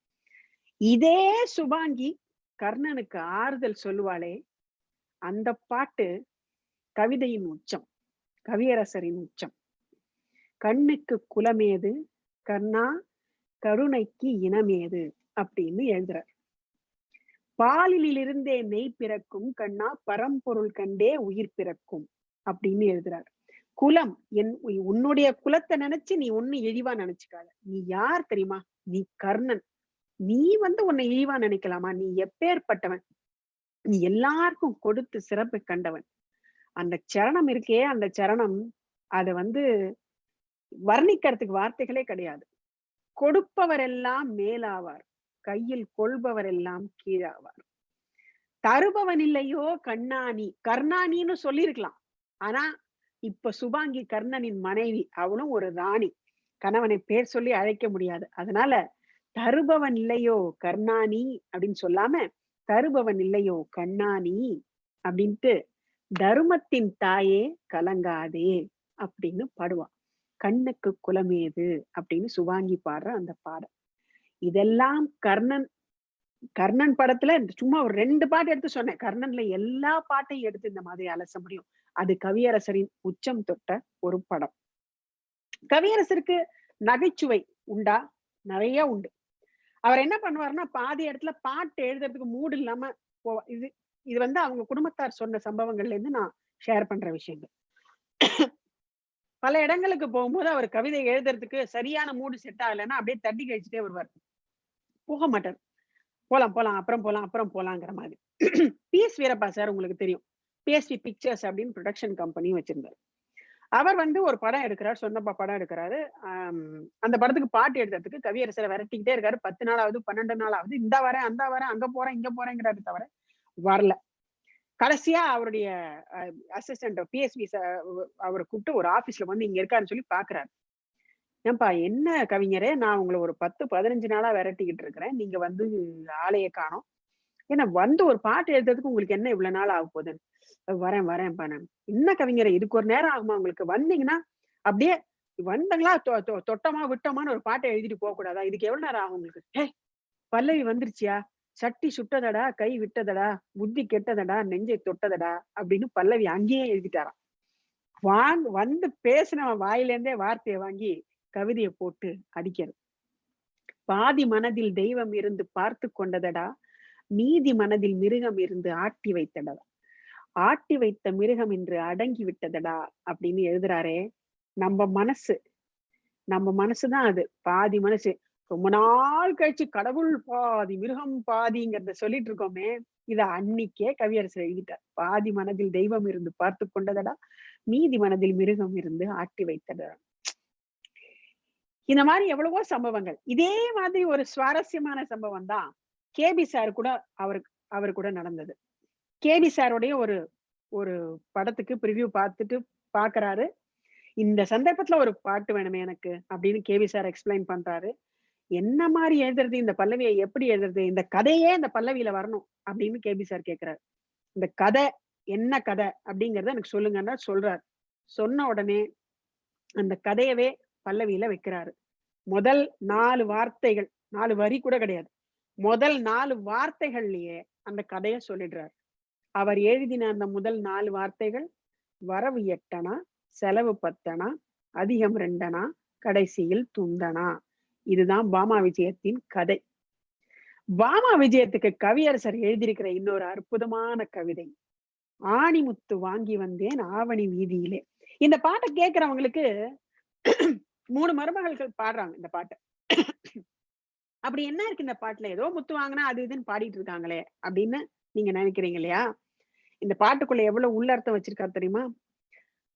இதே சுபாங்கி கர்ணனுக்கு ஆறுதல் சொல்லுவாளே, அந்த பாட்டு கவிதையின் உச்சம், கவியரசரின் உச்சம். கண்ணுக்கு குலமேது கர்ணா கருணைக்கு இனமேது அப்படின்னு எழுதுறார். பாலிலிருந்தே மெய் பிறக்கும் கண்ணா பரம்பொருள் கண்டே உயிர் பிறக்கும் அப்படின்னு எழுதுறார். குலம், உன்னுடைய குலத்தை நினைச்சு நீ ஒண்ணு இழிவா நினைச்சுக்காத. நீ யார் தெரியுமா? நீ கர்ணன். நீ வந்து உன்னை இழிவா நினைக்கலாமா? நீ எப்பேற்பட்டவன்? நீ எல்லாருக்கும் கொடுத்து சிறப்பு கண்டவன். அந்த சரணம் இருக்கே, அந்த சரணம் அத வந்து வர்ணிக்கிறதுக்கு வார்த்தைகளே கிடையாது. கொடுப்பவர் எல்லாம் மேலாவார், கையில் கொள்பவர் எல்லாம் கீழாவார். தருபவன் இல்லையோ கண்ணாணி, கர்ணாணின்னு சொல்லியிருக்கலாம். ஆனா இப்ப சுபாங்கி கர்ணனின் மனைவி, அவளும் ஒரு ராணி, கணவனை பேர் சொல்லி அழைக்க முடியாது. அதனால தருபவன் இல்லையோ கர்ணாணி அப்படின்னு சொல்லாம தருபவன் இல்லையோ கண்ணாணி அப்படின்ட்டு தருமத்தின் தாயே கலங்காதே அப்படின்னு பாடுவான். கண்ணுக்கு குலமேது அப்படின்னு சுபாங்கி பாடுற அந்த பாடல். இதெல்லாம் கர்ணன் படத்துல சும்மா ஒரு 2 பாட்டு எடுத்து சொன்னேன். கர்ணன்ல எல்லா பாட்டையும் எடுத்து இந்த மாதிரி அலச முடியும். அது கவியரசரின் உச்சம் தொட்ட ஒரு படம். கவியரசருக்கு நகைச்சுவை உண்டா? நிறைய உண்டு. அவர் என்ன பண்ணுவாருன்னா, பாதி இடத்துல பாட்டு எழுதுறதுக்கு மூடு இல்லாம போவா. இது வந்து அவங்க குடும்பத்தார் சொன்ன சம்பவங்கள்ல இருந்து நான் ஷேர் பண்ற விஷயங்கள். பல இடங்களுக்கு போகும்போது அவர் கவிதை எழுதுறதுக்கு சரியான மூடு செட் ஆகலைன்னா அப்படியே தட்டி கழிச்சுட்டே வருவார். போக மாட்டார். போலாம் அப்புறம் போலாங்கிற மாதிரி. PS வீரப்பா சார் உங்களுக்கு தெரியும், PSV பிக்சர்ஸ் அப்படின்னு ப்ரொடக்ஷன் கம்பெனி வச்சிருந்தார். அவர் வந்து ஒரு படம் எடுக்கிறார், சொன்னப்பா படம் எடுக்கிறாரு. அந்த படத்துக்கு பாட்டு எடுக்கிறதுக்கு கவியரசரை விரட்டிக்கிட்டே இருக்காரு. 10 நாளாவது 12 நாளாவது, இந்த வரேன் அந்த வரேன், அங்க போறேன் இங்க போறேங்கிறாரு தவிர வரல. கடைசியா அவருடைய அசிஸ்டன்ட் PSV அவரை கூப்பிட்டு ஒரு ஆபீஸ்ல வந்து இங்க இருக்காருன்னு சொல்லி பாக்குறாரு. ஏன்பா என்ன கவிஞரே, நான் உங்களை ஒரு 10-15 நாளா விரட்டிக்கிட்டு இருக்கிறேன், நீங்க வந்து ஆளைய காணோம், ஏன்னா வந்து ஒரு பாட்டு எழுதுறதுக்கு உங்களுக்கு என்ன இவ்வளவு நாள் ஆக போகுதுன்னு வரேன் பண்ணேன். என்ன கவிஞரை இதுக்கு ஒரு நேரம் ஆகுமா உங்களுக்கு? வந்தீங்கன்னா அப்படியே வந்தங்களா தொட்டமா விட்டோமான்னு ஒரு பாட்டை எழுதிட்டு போக கூடாதா? இதுக்கு எவ்வளவு நேரம் ஆகும் உங்களுக்கு? பல்லவி வந்துருச்சியா? சட்டி சுட்டதடா, கை விட்டதடா, புத்தி கெட்டதடா, நெஞ்சை தொட்டதடா அப்படின்னு பல்லவி அங்கேயே எழுதிட்டாராம். வந்து பேசினவன் வாயிலேருந்தே வார்த்தையை வாங்கி கவிதையை போட்டு அடிக்கிறது. பாதி மனதில் தெய்வம் இருந்து பார்த்து கொண்டதடா, மீதி மனதில் மிருகம் இருந்து ஆட்டி வைத்தடா, ஆட்டி வைத்த மிருகம் இன்று அடங்கி விட்டதடா அப்படின்னு எழுதுறாரே. நம்ம மனசுதான் அது. பாதி மனசு. ரொம்ப நாள் கழிச்சு கடவுள் பாதி மிருகம் பாதிங்கிறத சொல்லிட்டு இருக்கோமே, இத அன்னைக்கே கவியரசர் எழுதிட்டார். பாதி மனதில் தெய்வம் இருந்து பார்த்து கொண்டதடா, மீதி மனதில் மிருகம் இருந்து ஆட்டி வைத்தடா. இந்த மாதிரி எவ்வளவோ சம்பவங்கள். இதே மாதிரி ஒரு சுவாரஸ்யமான சம்பவம் தான் கேபி சார் கூட அவரு கூட நடந்தது. கேபி சாருடைய ஒரு படத்துக்கு ப்ரிவியூ பார்த்துட்டு பாக்குறாரு. இந்த சந்தர்ப்பத்துல ஒரு பாட்டு வேணுமே எனக்கு அப்படின்னு கேபி சார் எக்ஸ்பிளைன் பண்றாரு. என்ன மாதிரி எழுதுறது, இந்த பல்லவியை எப்படி எழுதுறது, இந்த கதையே இந்த பல்லவியில வரணும் அப்படின்னு கேபி சார் கேட்கிறாரு. இந்த கதை என்ன கதை அப்படிங்கறத எனக்கு சொல்லுங்கன்னா சொல்றாரு. சொன்ன உடனே அந்த கதையவே பல்லவியில வைக்கிறாரு. முதல் 4 வார்த்தைகள், 4 வரி கூட கிடையாது, முதல் 4 வார்த்தைகள்லயே அந்த கதைய சொல்லிடுறாரு. அவர் எழுதின அந்த முதல் 4 வார்த்தைகள், வரவு 8 அணா, செலவு 10 அணா, அதிகம் 2 அணா, கடைசியில் துந்தனா. இதுதான் பாமா விஜயத்தின் கதை. பாமா விஜயத்துக்கு கவியரசர் எழுதியிருக்கிற இன்னொரு அற்புதமான கவிதை, ஆணிமுத்து வாங்கி வந்தேன் ஆவணி வீதியிலே. இந்த பாட்டை கேட்கிறவங்களுக்கு 3 மருமகள்கள் பாடுறாங்க இந்த பாட்டை. அப்படி என்ன இருக்கு இந்த பாட்டுல? ஏதோ முத்து வாங்கினா அது இதுன்னு பாடிட்டு இருக்காங்களே அப்படின்னு நீங்க நினைக்கிறீங்க இல்லையா? இந்த பாட்டுக்குள்ள எவ்வளவு உள்ளர்த்தம் வச்சிருக்காரு தெரியுமா?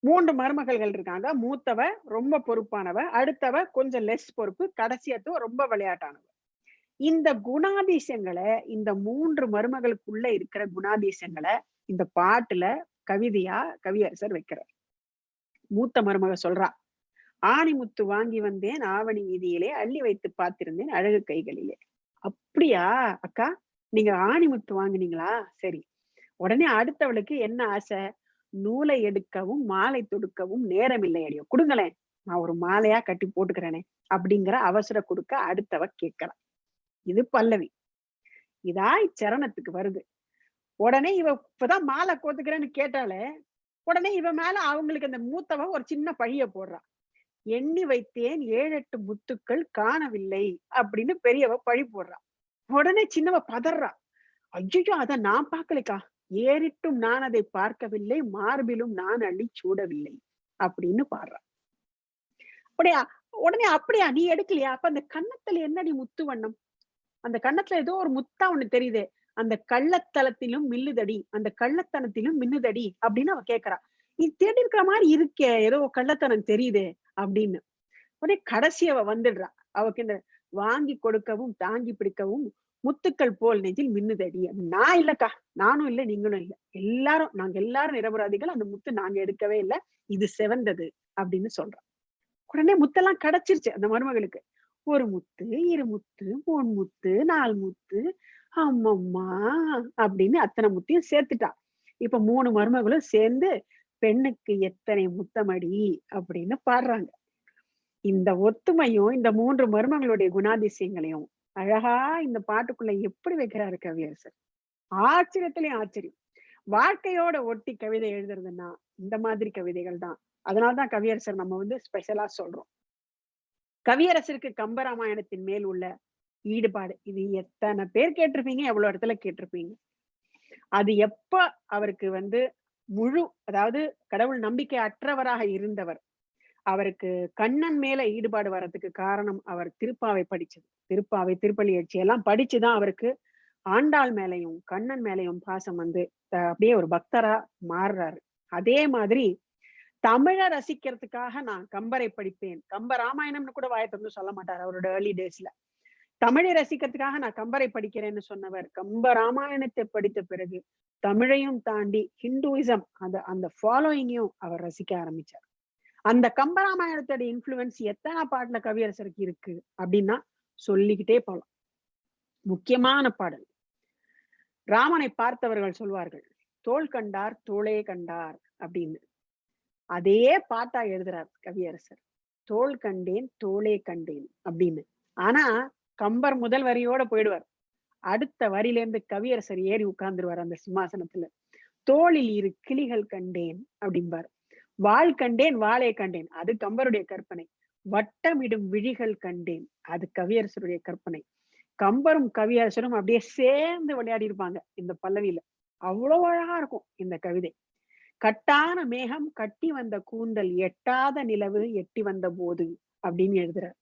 3 மருமகள்கள் இருக்காங்க. மூத்தவ ரொம்ப பொறுப்பானவ, அடுத்தவ கொஞ்சம் லெஸ் பொறுப்பு, கடைசியத்துவ ரொம்ப விளையாட்டானவ. இந்த குணாதிசயங்களை, இந்த 3 மருமகளுக்குள்ள இருக்கிற குணாதிசயங்களை இந்த பாட்டுல கவிதையா கவியரசர் வைக்கிறார். மூத்த மருமக சொல்றா, ஆணிமுத்து வாங்கி வந்தேன் ஆவணி வீதியிலே, அள்ளி வைத்து பார்த்திருந்தேன் அழகு கைகளிலே. அப்படியா அக்கா, நீங்க ஆணிமுத்து வாங்கினீங்களா? சரி. உடனே அடுத்தவளுக்கு என்ன ஆசை? நூலை எடுக்கவும் மாலை தொடுக்கவும் நேரம் இல்லை அடியோ, கொடுங்களேன், நான் ஒரு மாலையா கட்டி போட்டுக்கிறேனே அப்படிங்கிற அவசர கொடுக்க அடுத்தவ கேட்கலாம். இது பல்லவி. இதா இச்சரணத்துக்கு வருது. உடனே இவ இப்பதான் மாலை கோத்துக்கிறேன்னு கேட்டாலே, உடனே இவ மேல அவங்களுக்கு அந்த மூத்தவ ஒரு சின்ன பழிய போடுறா. எண்ணி வைத்தேன் 7-8 முத்துக்கள் காணவில்லை அப்படின்னு பெரியவ பழி போடுறா. உடனே சின்னவ பதறா, ஐயோ அத நான் பார்க்கலைக்கா, ஏறிட்டும் நான் அதை பார்க்கவில்லை, மார்பிலும் நான் அள்ளி சூடவில்லை அப்படின்னு பாடுறா. அப்படியா? உடனே அப்படியா, நீ எடுக்கலையா? அப்ப அந்த கன்னத்துல என்னடி முத்து வண்ணம்? அந்த கன்னத்துல ஏதோ ஒரு முத்தா ஒண்ணு தெரியுது, அந்த கள்ளத்தலத்திலும் மில்லுதடி, அந்த கள்ளத்தனத்திலும் மின்னுதடி அப்படின்னு அவ கேக்குறா. நீ தேடி இருக்கிற மாதிரி இருக்கே, ஏதோ கள்ளத்தனம் தெரியுது அப்படின்னு. உடனே கடைசி அவ வந்துடுறா. அவக்கு இந்த வாங்கி கொடுக்கவும் தாங்கி பிடிக்கவும் முத்துக்கள் போல் நெஞ்சில் மின்னுதடி. நான் இல்லக்கா, நானும் இல்லை, நீங்களும் இல்லை, நாங்க எல்லாரும் நிரபராதிகள், அந்த முத்து நாங்க எடுக்கவே இல்லை, இது செவந்தது அப்படின்னு சொல்றான். உடனே முத்தெல்லாம் கிடைச்சிருச்சு அந்த மருமகளுக்கு. 1 முத்து, 2 முத்து, 3 முத்து, 4 முத்து, அம்மம்மா அப்படின்னு அத்தனை முத்தையும் சேர்த்துட்டா. இப்ப 3 மருமகளும் சேர்ந்து பெண்ணுக்கு எத்தனை முத்தமடி அப்படின்னு பாடுறாங்க. இந்த ஒத்துமையும் இந்த 3 மருமகளுடைய குணாதிசயங்களையும் அழகா இந்த பாட்டுக்குள்ள எப்படி வைக்கிறாரு கவியரசர். ஆச்சரியத்திலயும் ஆச்சரியம். வாழ்க்கையோட ஒட்டி கவிதை எழுதுறதுன்னா இந்த மாதிரி கவிதைகள் தான். அதனால்தான் கவியரசர் நம்ம ஸ்பெஷலா சொல்றோம். கவியரசருக்கு கம்பராமாயணத்தின் மேல் உள்ள ஈடுபாடு, இது எத்தனை பேர் கேட்டிருப்பீங்க, எவ்வளவு இடத்துல கேட்டிருப்பீங்க. அது எப்ப அவருக்கு முழு, அதாவது கடவுள் நம்பிக்கை அற்றவராக இருந்தவர், அவருக்கு கண்ணன் மேல ஈடுபாடு வர்றதுக்கு காரணம் அவர் திருப்பாவை படிச்சது. திருப்பாவை, திருப்பள்ளி எழுச்சி எல்லாம் படிச்சுதான் அவருக்கு ஆண்டாள் மேலையும் கண்ணன் மேலையும் பாசம் அப்படியே ஒரு பக்தரா மாறுறாரு. அதே மாதிரி தமிழை ரசிக்கிறதுக்காக நான் கம்பரை படிப்பேன், கம்ப ராமாயணம்னு கூட வாயத்தை சொல்ல மாட்டார் அவரோட ஏர்லி டேஸ்ல. தமிழை ரசிக்கிறதுக்காக நான் கம்பரை படிக்கிறேன்னு சொன்னவர் கம்ப ராமாயணத்தை படித்த பிறகு தமிழையும் தாண்டி ஹிந்துயிசம் அந்த ஃபாலோயிங்கையும் அவர் ரசிக்க ஆரம்பிச்சார். அந்த கம்பராமாயணத்தோட இன்ஃப்ளூயன்ஸ் எத்தனை பாட்டுல கவியரசருக்கு இருக்கு அப்படின்னா சொல்லிக்கிட்டே போகலாம். முக்கியமான பாடல் ராமனை பார்த்தவர்கள் சொல்வார்கள், தோள் கண்டார் தோளே கண்டார் அப்படின்னு. அதே பாட்டா எழுதுறார் கவியரசர், தோள் கண்டேன் தோளே கண்டேன் அப்படின்னு. ஆனா கம்பர் முதல் வரியோட போயிடுவார். அடுத்த வரியில இருந்து கவியரசர் ஏறி உட்கார்ந்துருவார் அந்த சிம்மாசனத்துல. தோளில் இரு கிளிகள் கண்டேன் அப்படிம்பார். வாள் கண்டேன் வாளே கண்டேன், அது கம்பருடைய கற்பனை. வட்டமிடும் விழிகள் கண்டேன், அது கவியரசருடைய கற்பனை. கம்பரும் கவியரசரும் அப்படியே சேர்ந்து விளையாடி இருப்பாங்க இந்த பல்லவியில. அவ்வளவு அழகா இருக்கும் இந்த கவிதை. கட்டான மேகம் கட்டி வந்த கூந்தல், எட்டாத நிலவு எட்டி வந்த போது அப்படின்னு எழுதுறார்.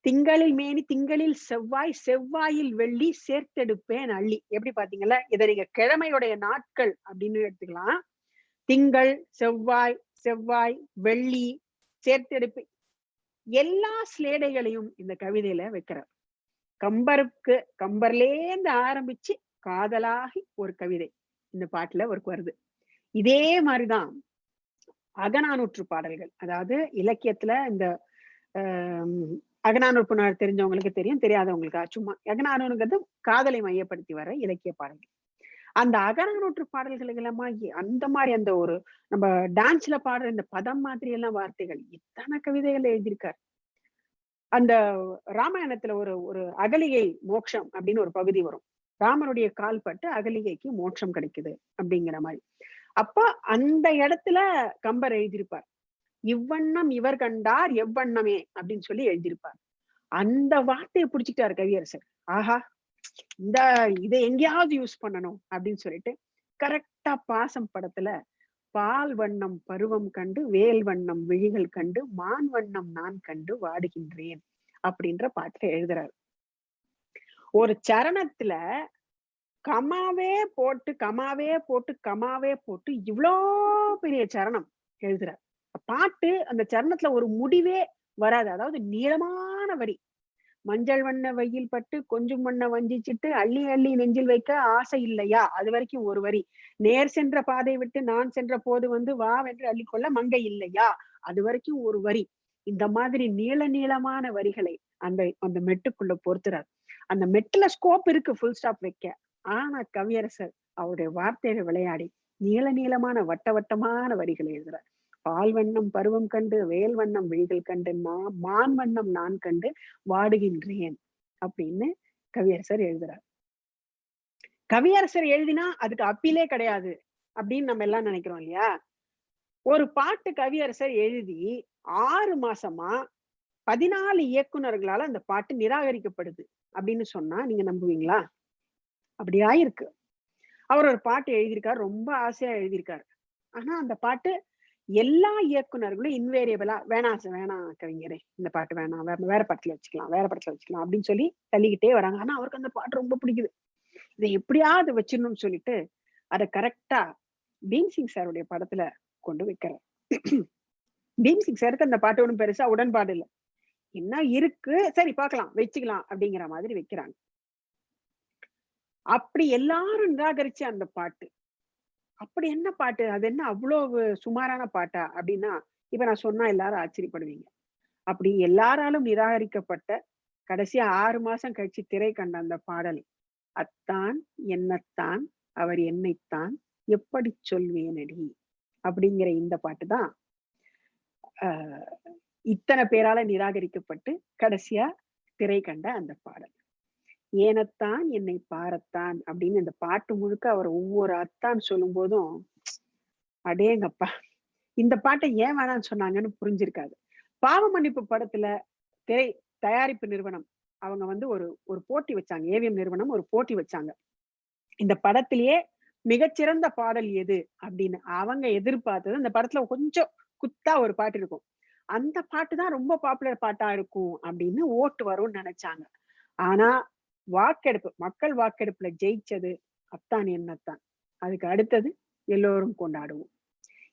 திங்களில் மேனி திங்களில் செவ்வாய், செவ்வாயில் வெள்ளி சேர்த்தெடுப்பேன் அள்ளி. எப்படி பாத்தீங்களா? இதை நீங்க கிழமையுடைய நாட்கள் அப்படின்னு எடுத்துக்கலாம். திங்கள், செவ்வாய், செவ்வாய், வெள்ளி, சேர்த்தெடுப்பு, எல்லா ஸ்லேடைகளையும் இந்த கவிதையில வைக்கிறார். கம்பர்லேந்து ஆரம்பிச்சு காதலாகி ஒரு கவிதை இந்த பாட்டுல ஒரு வருது. இதே மாதிரிதான் அகநானூற்று பாடல்கள். அதாவது இலக்கியத்துல இந்த அகநானூறு தெரிஞ்சவங்களுக்கு தெரியும், தெரியாதவங்களுக்கு சும்மா. அகநானூறுங்கிறது காதலை மையப்படுத்தி வர இலக்கிய பாடல்கள். அந்த அகநானூற்று பாடல்களுக்கு எல்லாமா அந்த மாதிரி அந்த ஒரு நம்ம டான்ஸ்ல பாடுற இந்த பதம் மாதிரி எல்லாம் வார்த்தைகள் எத்தனை கவிதைகள் எழுதியிருக்காரு. அந்த ராமாயணத்துல ஒரு அகலிகை மோட்சம் அப்படின்னு ஒரு பகுதி வரும். ராமனுடைய கால் பட்டு அகலிகைக்கு மோட்சம் கிடைக்குது அப்படிங்கிற மாதிரி. அப்ப அந்த இடத்துல கம்பர் எழுதியிருப்பார், இவ்வண்ணம் இவர் கண்டார் எவ்வண்ணமே அப்படின்னு சொல்லி எழுதியிருப்பார். அந்த வார்த்தையை பிடிச்சிக்கிட்டாரு கவியரசர். ஆஹா, இதை எங்கேயாவது யூஸ் பண்ணணும் அப்படின்னு சொல்லிட்டு கரெக்டா பாசம் படத்துல பால் வண்ணம் பருவம் கண்டு வேல் வண்ணம் விழிகள் கண்டு மான் வண்ணம் நான் கண்டு வாடுகின்றேன் அப்படின்ற பாட்டுல எழுதுறாரு. ஒரு சரணத்துல கமாவே போட்டு கமாவே போட்டு கமாவே போட்டு இவ்வளோ பெரிய சரணம் எழுதுறாரு. பாட்டு அந்த சரணத்துல ஒரு முடிவே வராது. அதாவது நீளமான வரி. மஞ்சள் வண்ண வெயில் பட்டு கொஞ்சம் வண்ண வஞ்சிச்சிட்டு அள்ளி அள்ளி நெஞ்சில் வைக்க ஆசை இல்லையா, அது வரைக்கும் ஒரு வரி. நேர் சென்ற பாதை விட்டு நான் சென்ற போது வந்து வா வென்று அள்ளிக்கொள்ள மங்கை இல்லையா, அது வரைக்கும் ஒரு வரி. இந்த மாதிரி நீளமான வரிகளை அந்த அந்த மெட்டுக்குள்ள பொறுத்துறார். அந்த மெட்டுல ஸ்கோப் இருக்கு ஃபுல் ஸ்டாப் வைக்க. ஆனா கவியரசர் அவருடைய வார்த்தையை விளையாடி நீளமான வட்டமான வரிகளை எழுதுறார். பால் வண்ணம் பருவம் கண்டு வேல் வண்ணம் விழிகள் கண்டு மான் வண்ணம் நான் கண்டு வாடுகின்றேன் அப்படின்னு கவியரசர் எழுதுறார். கவியரசர் எழுதினா அதுக்கு அப்பீலே கிடையாது அப்படின்னு நம்ம எல்லாம் நினைக்கிறோம் இல்லையா? ஒரு பாட்டு கவியரசர் எழுதி 6 மாசமா 14 இயக்குனர்களால அந்த பாட்டு நிராகரிக்கப்படுது அப்படின்னு சொன்னா நீங்க நம்புவீங்களா? அப்படியா இருக்கு. அவர் ஒரு பாட்டு எழுதியிருக்காரு, ரொம்ப ஆசையா எழுதியிருக்காரு. ஆனா அந்த பாட்டு எல்லா இயக்குனர்களும் இன்வேரியபிளா வேணாம் கவிஞரே, இந்த பாட்டு வேணாம், வேற படத்துல வச்சுக்கலாம் அப்படின்னு சொல்லி தள்ளிக்கிட்டே வராங்க. ஆனா அவருக்கு அந்த பாட்டு ரொம்ப பிடிக்குது. இதை எப்படியாவது வச்சிடணும்னு சொல்லிட்டு அதை கரெக்டா பீம்சிங் சாருடைய படத்துல கொண்டு வைக்கிறார். பீம்சிங் சாருக்கு அந்த பாட்டு ஒன்றும் பெருசா உடன்பாடு இல்லை. என்ன இருக்கு, சரி பார்க்கலாம் வச்சுக்கலாம் அப்படிங்கிற மாதிரி வைக்கிறாங்க. அப்படி எல்லாரும் நிராகரிச்சு அந்த பாட்டு. அப்படி என்ன பாட்டு, அது என்ன அவ்வளவு சுமாரான பாட்டா அப்படின்னா இப்ப நான் சொன்னா எல்லாரும் ஆச்சரியப்படுவீங்க. அப்படி எல்லாராலும் நிராகரிக்கப்பட்ட கடைசியா 6 மாசம் கழிச்சு திரை கண்ட அந்த பாடல், அத்தான் என்னத்தான் அவர் என்னைத்தான் எப்படி சொல்வேனடி அப்படிங்கிற இந்த பாட்டு தான் இத்தனை பேரால நிராகரிக்கப்பட்டு கடைசியா திரை கண்ட அந்த பாடல். ஏனத்தான் என்னை பாரத்தான் அப்படின்னு இந்த பாட்டு முழுக்க அவர் ஒவ்வொரு அத்தான் சொல்லும் போதும் அடேங்கப்பா, இந்த பாட்டை ஏன் வேணாம்னு சொன்னாங்கன்னு புரிஞ்சிருக்காது. பாவ மன்னிப்பு படத்துல தயாரிப்பு நிறுவனம் அவங்க வந்து ஒரு போட்டி வச்சாங்க. ஏவிஎம் நிறுவனம் ஒரு போட்டி வச்சாங்க, இந்த படத்திலேயே மிகச்சிறந்த பாடல் எது அப்படின்னு. அவங்க எதிர்பார்த்தது இந்த படத்துல கொஞ்சம் குத்தா ஒரு பாட்டு இருக்கும், அந்த பாட்டு தான் ரொம்ப பாப்புலர் பாட்டா இருக்கும் அப்படின்னு ஓட்டு வரும்னு நினைச்சாங்க. ஆனா மக்கள் வாக்கெடுப்புல ஜெயிச்சது அத்தான் என்னத்தான். அதுக்கு அடுத்தது எல்லோரும் கொண்டாடுவோம்.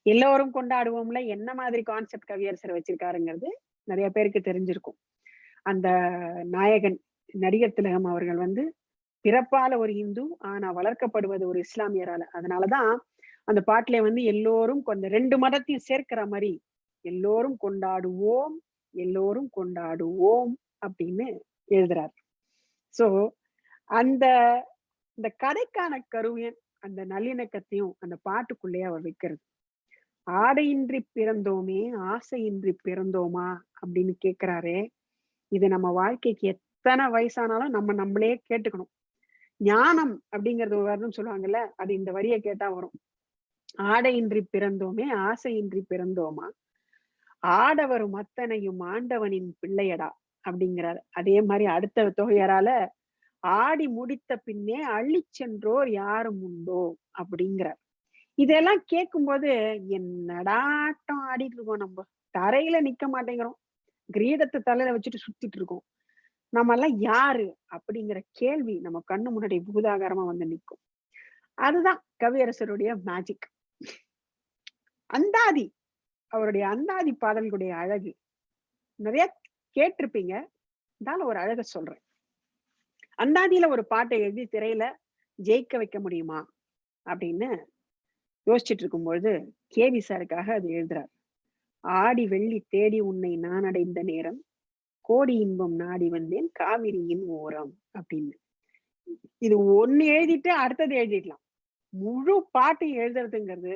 எல்லோரும் கொண்டாடுவோம்ல என்ன மாதிரி கான்செப்ட் கவியரசர் வச்சிருக்காருங்கிறது நிறைய பேருக்கு தெரிஞ்சிருக்கும். அந்த நாயகன் நடிகர் திலகம் அவர்கள் வந்து பிறப்பால ஒரு இந்து, ஆனா வளர்க்கப்படுவது ஒரு இஸ்லாமியரால. அதனாலதான் அந்த பாட்டுல வந்து எல்லோரும் கொஞ்சம் 2 மதத்தையும் சேர்க்கிற மாதிரி எல்லோரும் கொண்டாடுவோம் அப்படின்னு எழுதுறாரு. சோ அந்த இந்த கதைக்கான கருவியன் அந்த நல்லிணக்கத்தையும் அந்த பாட்டுக்குள்ளேயே அவர் வைக்கிறது. ஆடையின்றி பிறந்தோமே ஆசையின்றி பிறந்தோமா அப்படின்னு கேக்குறாரே, இது நம்ம வாழ்க்கைக்கு எத்தனை வயசானாலும் நம்மளே கேட்டுக்கணும். ஞானம் அப்படிங்கறது ஒரு வருடம் சொல்லுவாங்கல்ல, அது இந்த வரியை கேட்டா வரும். ஆடையின்றி பிறந்தோமே ஆசையின்றி பிறந்தோமா, ஆடவரும் அத்தனையும் ஆண்டவனின் பிள்ளையடா அப்படிங்கிறார். அதே மாதிரி அடுத்த தொகையரால ஆடி முடித்த பின்னே அள்ளி சென்றோர் யாரும் உண்டோ அப்படிங்கிறார். இதெல்லாம் கேட்கும்போது என்னடா ஆட்டம் ஆடிட்டு இருக்கோம், நம்ம தரையில நிக்க மாட்டேங்கிறோம், கிரீடத்தை தலையில வச்சுட்டு சுத்திட்டு இருக்கோம், நம்ம எல்லாம் யாரு அப்படிங்கிற கேள்வி நம்ம கண்ணு முன்னாடி பூதாகாரமா வந்து நிற்கும். அதுதான் கவியரசருடைய மேஜிக். அந்தாதி, அவருடைய அந்தாதி பாடல்களுடைய அழகு நிறைய கேட்டிருப்பீங்க, இருந்தாலும் ஒரு அழக சொல்றேன். அந்தாதியில ஒரு பாட்டை எழுதி திரையில ஜெயிக்க வைக்க முடியுமா அப்படின்னு யோசிச்சுட்டு இருக்கும்பொழுது கேவி சாருக்காக அது எழுதுறார். ஆடி வெள்ளி தேடி உன்னை நான் அடைந்த நேரம், கோடி இன்பம் நாடி வந்தேன் காவிரியின் ஓரம் அப்படின்னு. இது ஒண்ணு எழுதிட்டு அடுத்தது எழுதிடலாம். முழு பாட்டு எழுதுறதுங்கிறது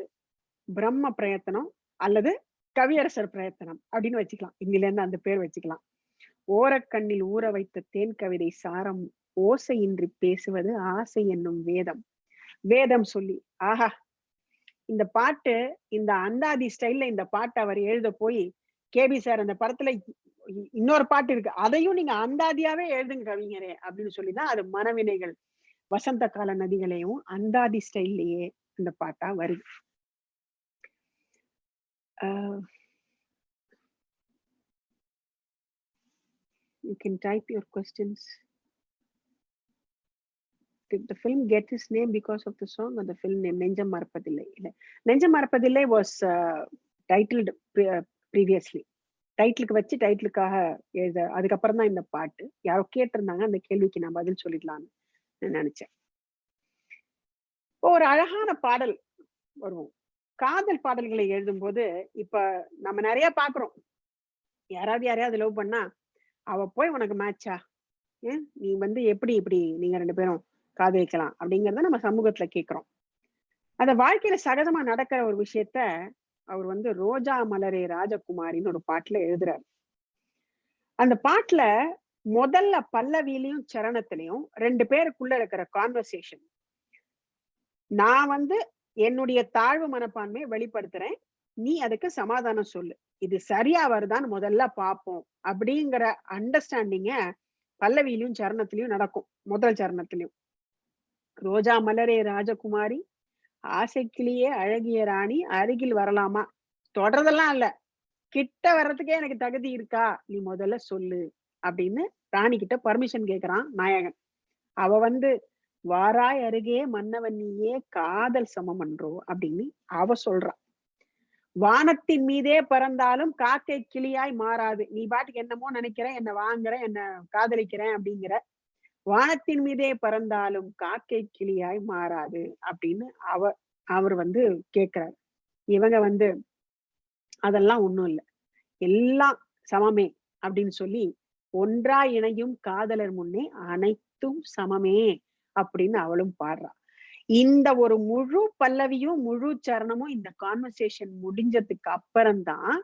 பிரம்ம பிரயத்தனம் அல்லது கவியரசர் பிரயத்தனம் அப்படின்னு வச்சுக்கலாம். இன்னில இருந்து அந்த பேர் வச்சுக்கலாம். ஓரக்கண்ணில் ஊற வைத்த தேன் கவிதை சாரம், ஓசையின்றி பேசுவது ஆசை என்னும் வேதம். வேதம் சொல்லி ஆஹா, இந்த பாட்டு இந்த அந்தாதி ஸ்டைல்ல இந்த பாட்டை அவர் எழுத போய் கேபி சார் அந்த படத்துல இன்னொரு பாட்டு இருக்கு, அதையும் நீங்க அந்தாதியாவே எழுதுங்க கவிஞரே அப்படின்னு சொல்லிதான் அது மனவினைகள் வசந்த கால நதிகளையும் அந்தாதி ஸ்டைல்லயே அந்த பாட்டா வருது. You can type your questions. Did the film get its name because of the song or the film name? Nenjam Marpadillai. Nenjam Marpadillai was titled previously. டைட்டிலுக்கு வச்சு டைட்டிலுக்காக எழுத, அதுக்கப்புறம் தான் இந்த பாட்டு. யாரோ கேட்டிருந்தாங்க, அந்த கேள்விக்கு நான் பதில் சொல்லிடலாம்னு நினைச்சேன். ஒரு அழகான பாடல் வருவோம். காதல் பாடல்களை எழுதும் போது இப்ப நம்ம நிறைய பாக்குறோம். யாராவது லவ் பண்ணா அவ போய் உனக்கு மேட்சா, நீ எப்படி இப்படி நீங்க ரெண்டு பேரும் காதலிக்கலாம் அப்படிங்கறத நம்ம சமூகத்துல கேட்கிறோம். அந்த வாழ்க்கையில சகஜமா நடக்கிற ஒரு விஷயத்த அவர் ரோஜா மலரே ராஜகுமாரின்னு ஒரு பாட்டுல எழுதுறாரு. அந்த பாட்டுல முதல்ல பல்லவியிலையும் சரணத்திலையும் ரெண்டு பேருக்குள்ள இருக்கிற கான்வர்சேஷன், நான் என்னுடைய தாழ்வு மனப்பான்மையை வெளிப்படுத்துறேன், நீ அதுக்கு சமாதானம் சொல்லு, இது சரியா வருதான்னு முதல்ல பார்ப்போம் அப்படிங்கிற அண்டர்ஸ்டாண்டிங்க பல்லவியிலையும் சரணத்திலையும் நடக்கும். முதல் சரணத்திலையும் ரோஜா மலரே ராஜகுமாரி, ஆசைக்கிளியே அழகிய ராணி, அருகில் வரலாமா, தொடர்றதெல்லாம் இல்ல, கிட்ட வர்றதுக்கே எனக்கு தகுதி இருக்கா, நீ முதல்ல சொல்லு அப்படின்னு ராணி கிட்ட பர்மிஷன் கேக்குறான் நாயகன். அவ வாராய் அருகே மன்னவன் நீயே காதல் சமம் என்றோ அப்படின்னு அவ சொல்றான். வானத்தின் மீதே பறந்தாலும் காக்கை கிளியாய் மாறாது, நீ பாட்டுக்கு என்னமோ நினைக்கிற, என்ன வாங்குற, என்ன காதலிக்கிறேன் அப்படிங்கிற, வானத்தின் மீதே பறந்தாலும் காக்கை கிளியாய் மாறாது அப்படின்னு அவர் கேட்கிறார். இவங்க அதெல்லாம் ஒண்ணும் இல்லை, எல்லாம் சமமே அப்படின்னு சொல்லி, ஒன்றா இணையும் காதலர் முன்னே அனைத்தும் சமமே அப்படின்னு அவளும் பாடுறா. இந்த ஒரு முழு பல்லவியும் முழு சரணமும் இந்த கான்வர்சேஷன் முடிஞ்சதுக்கு அப்புறம்தான்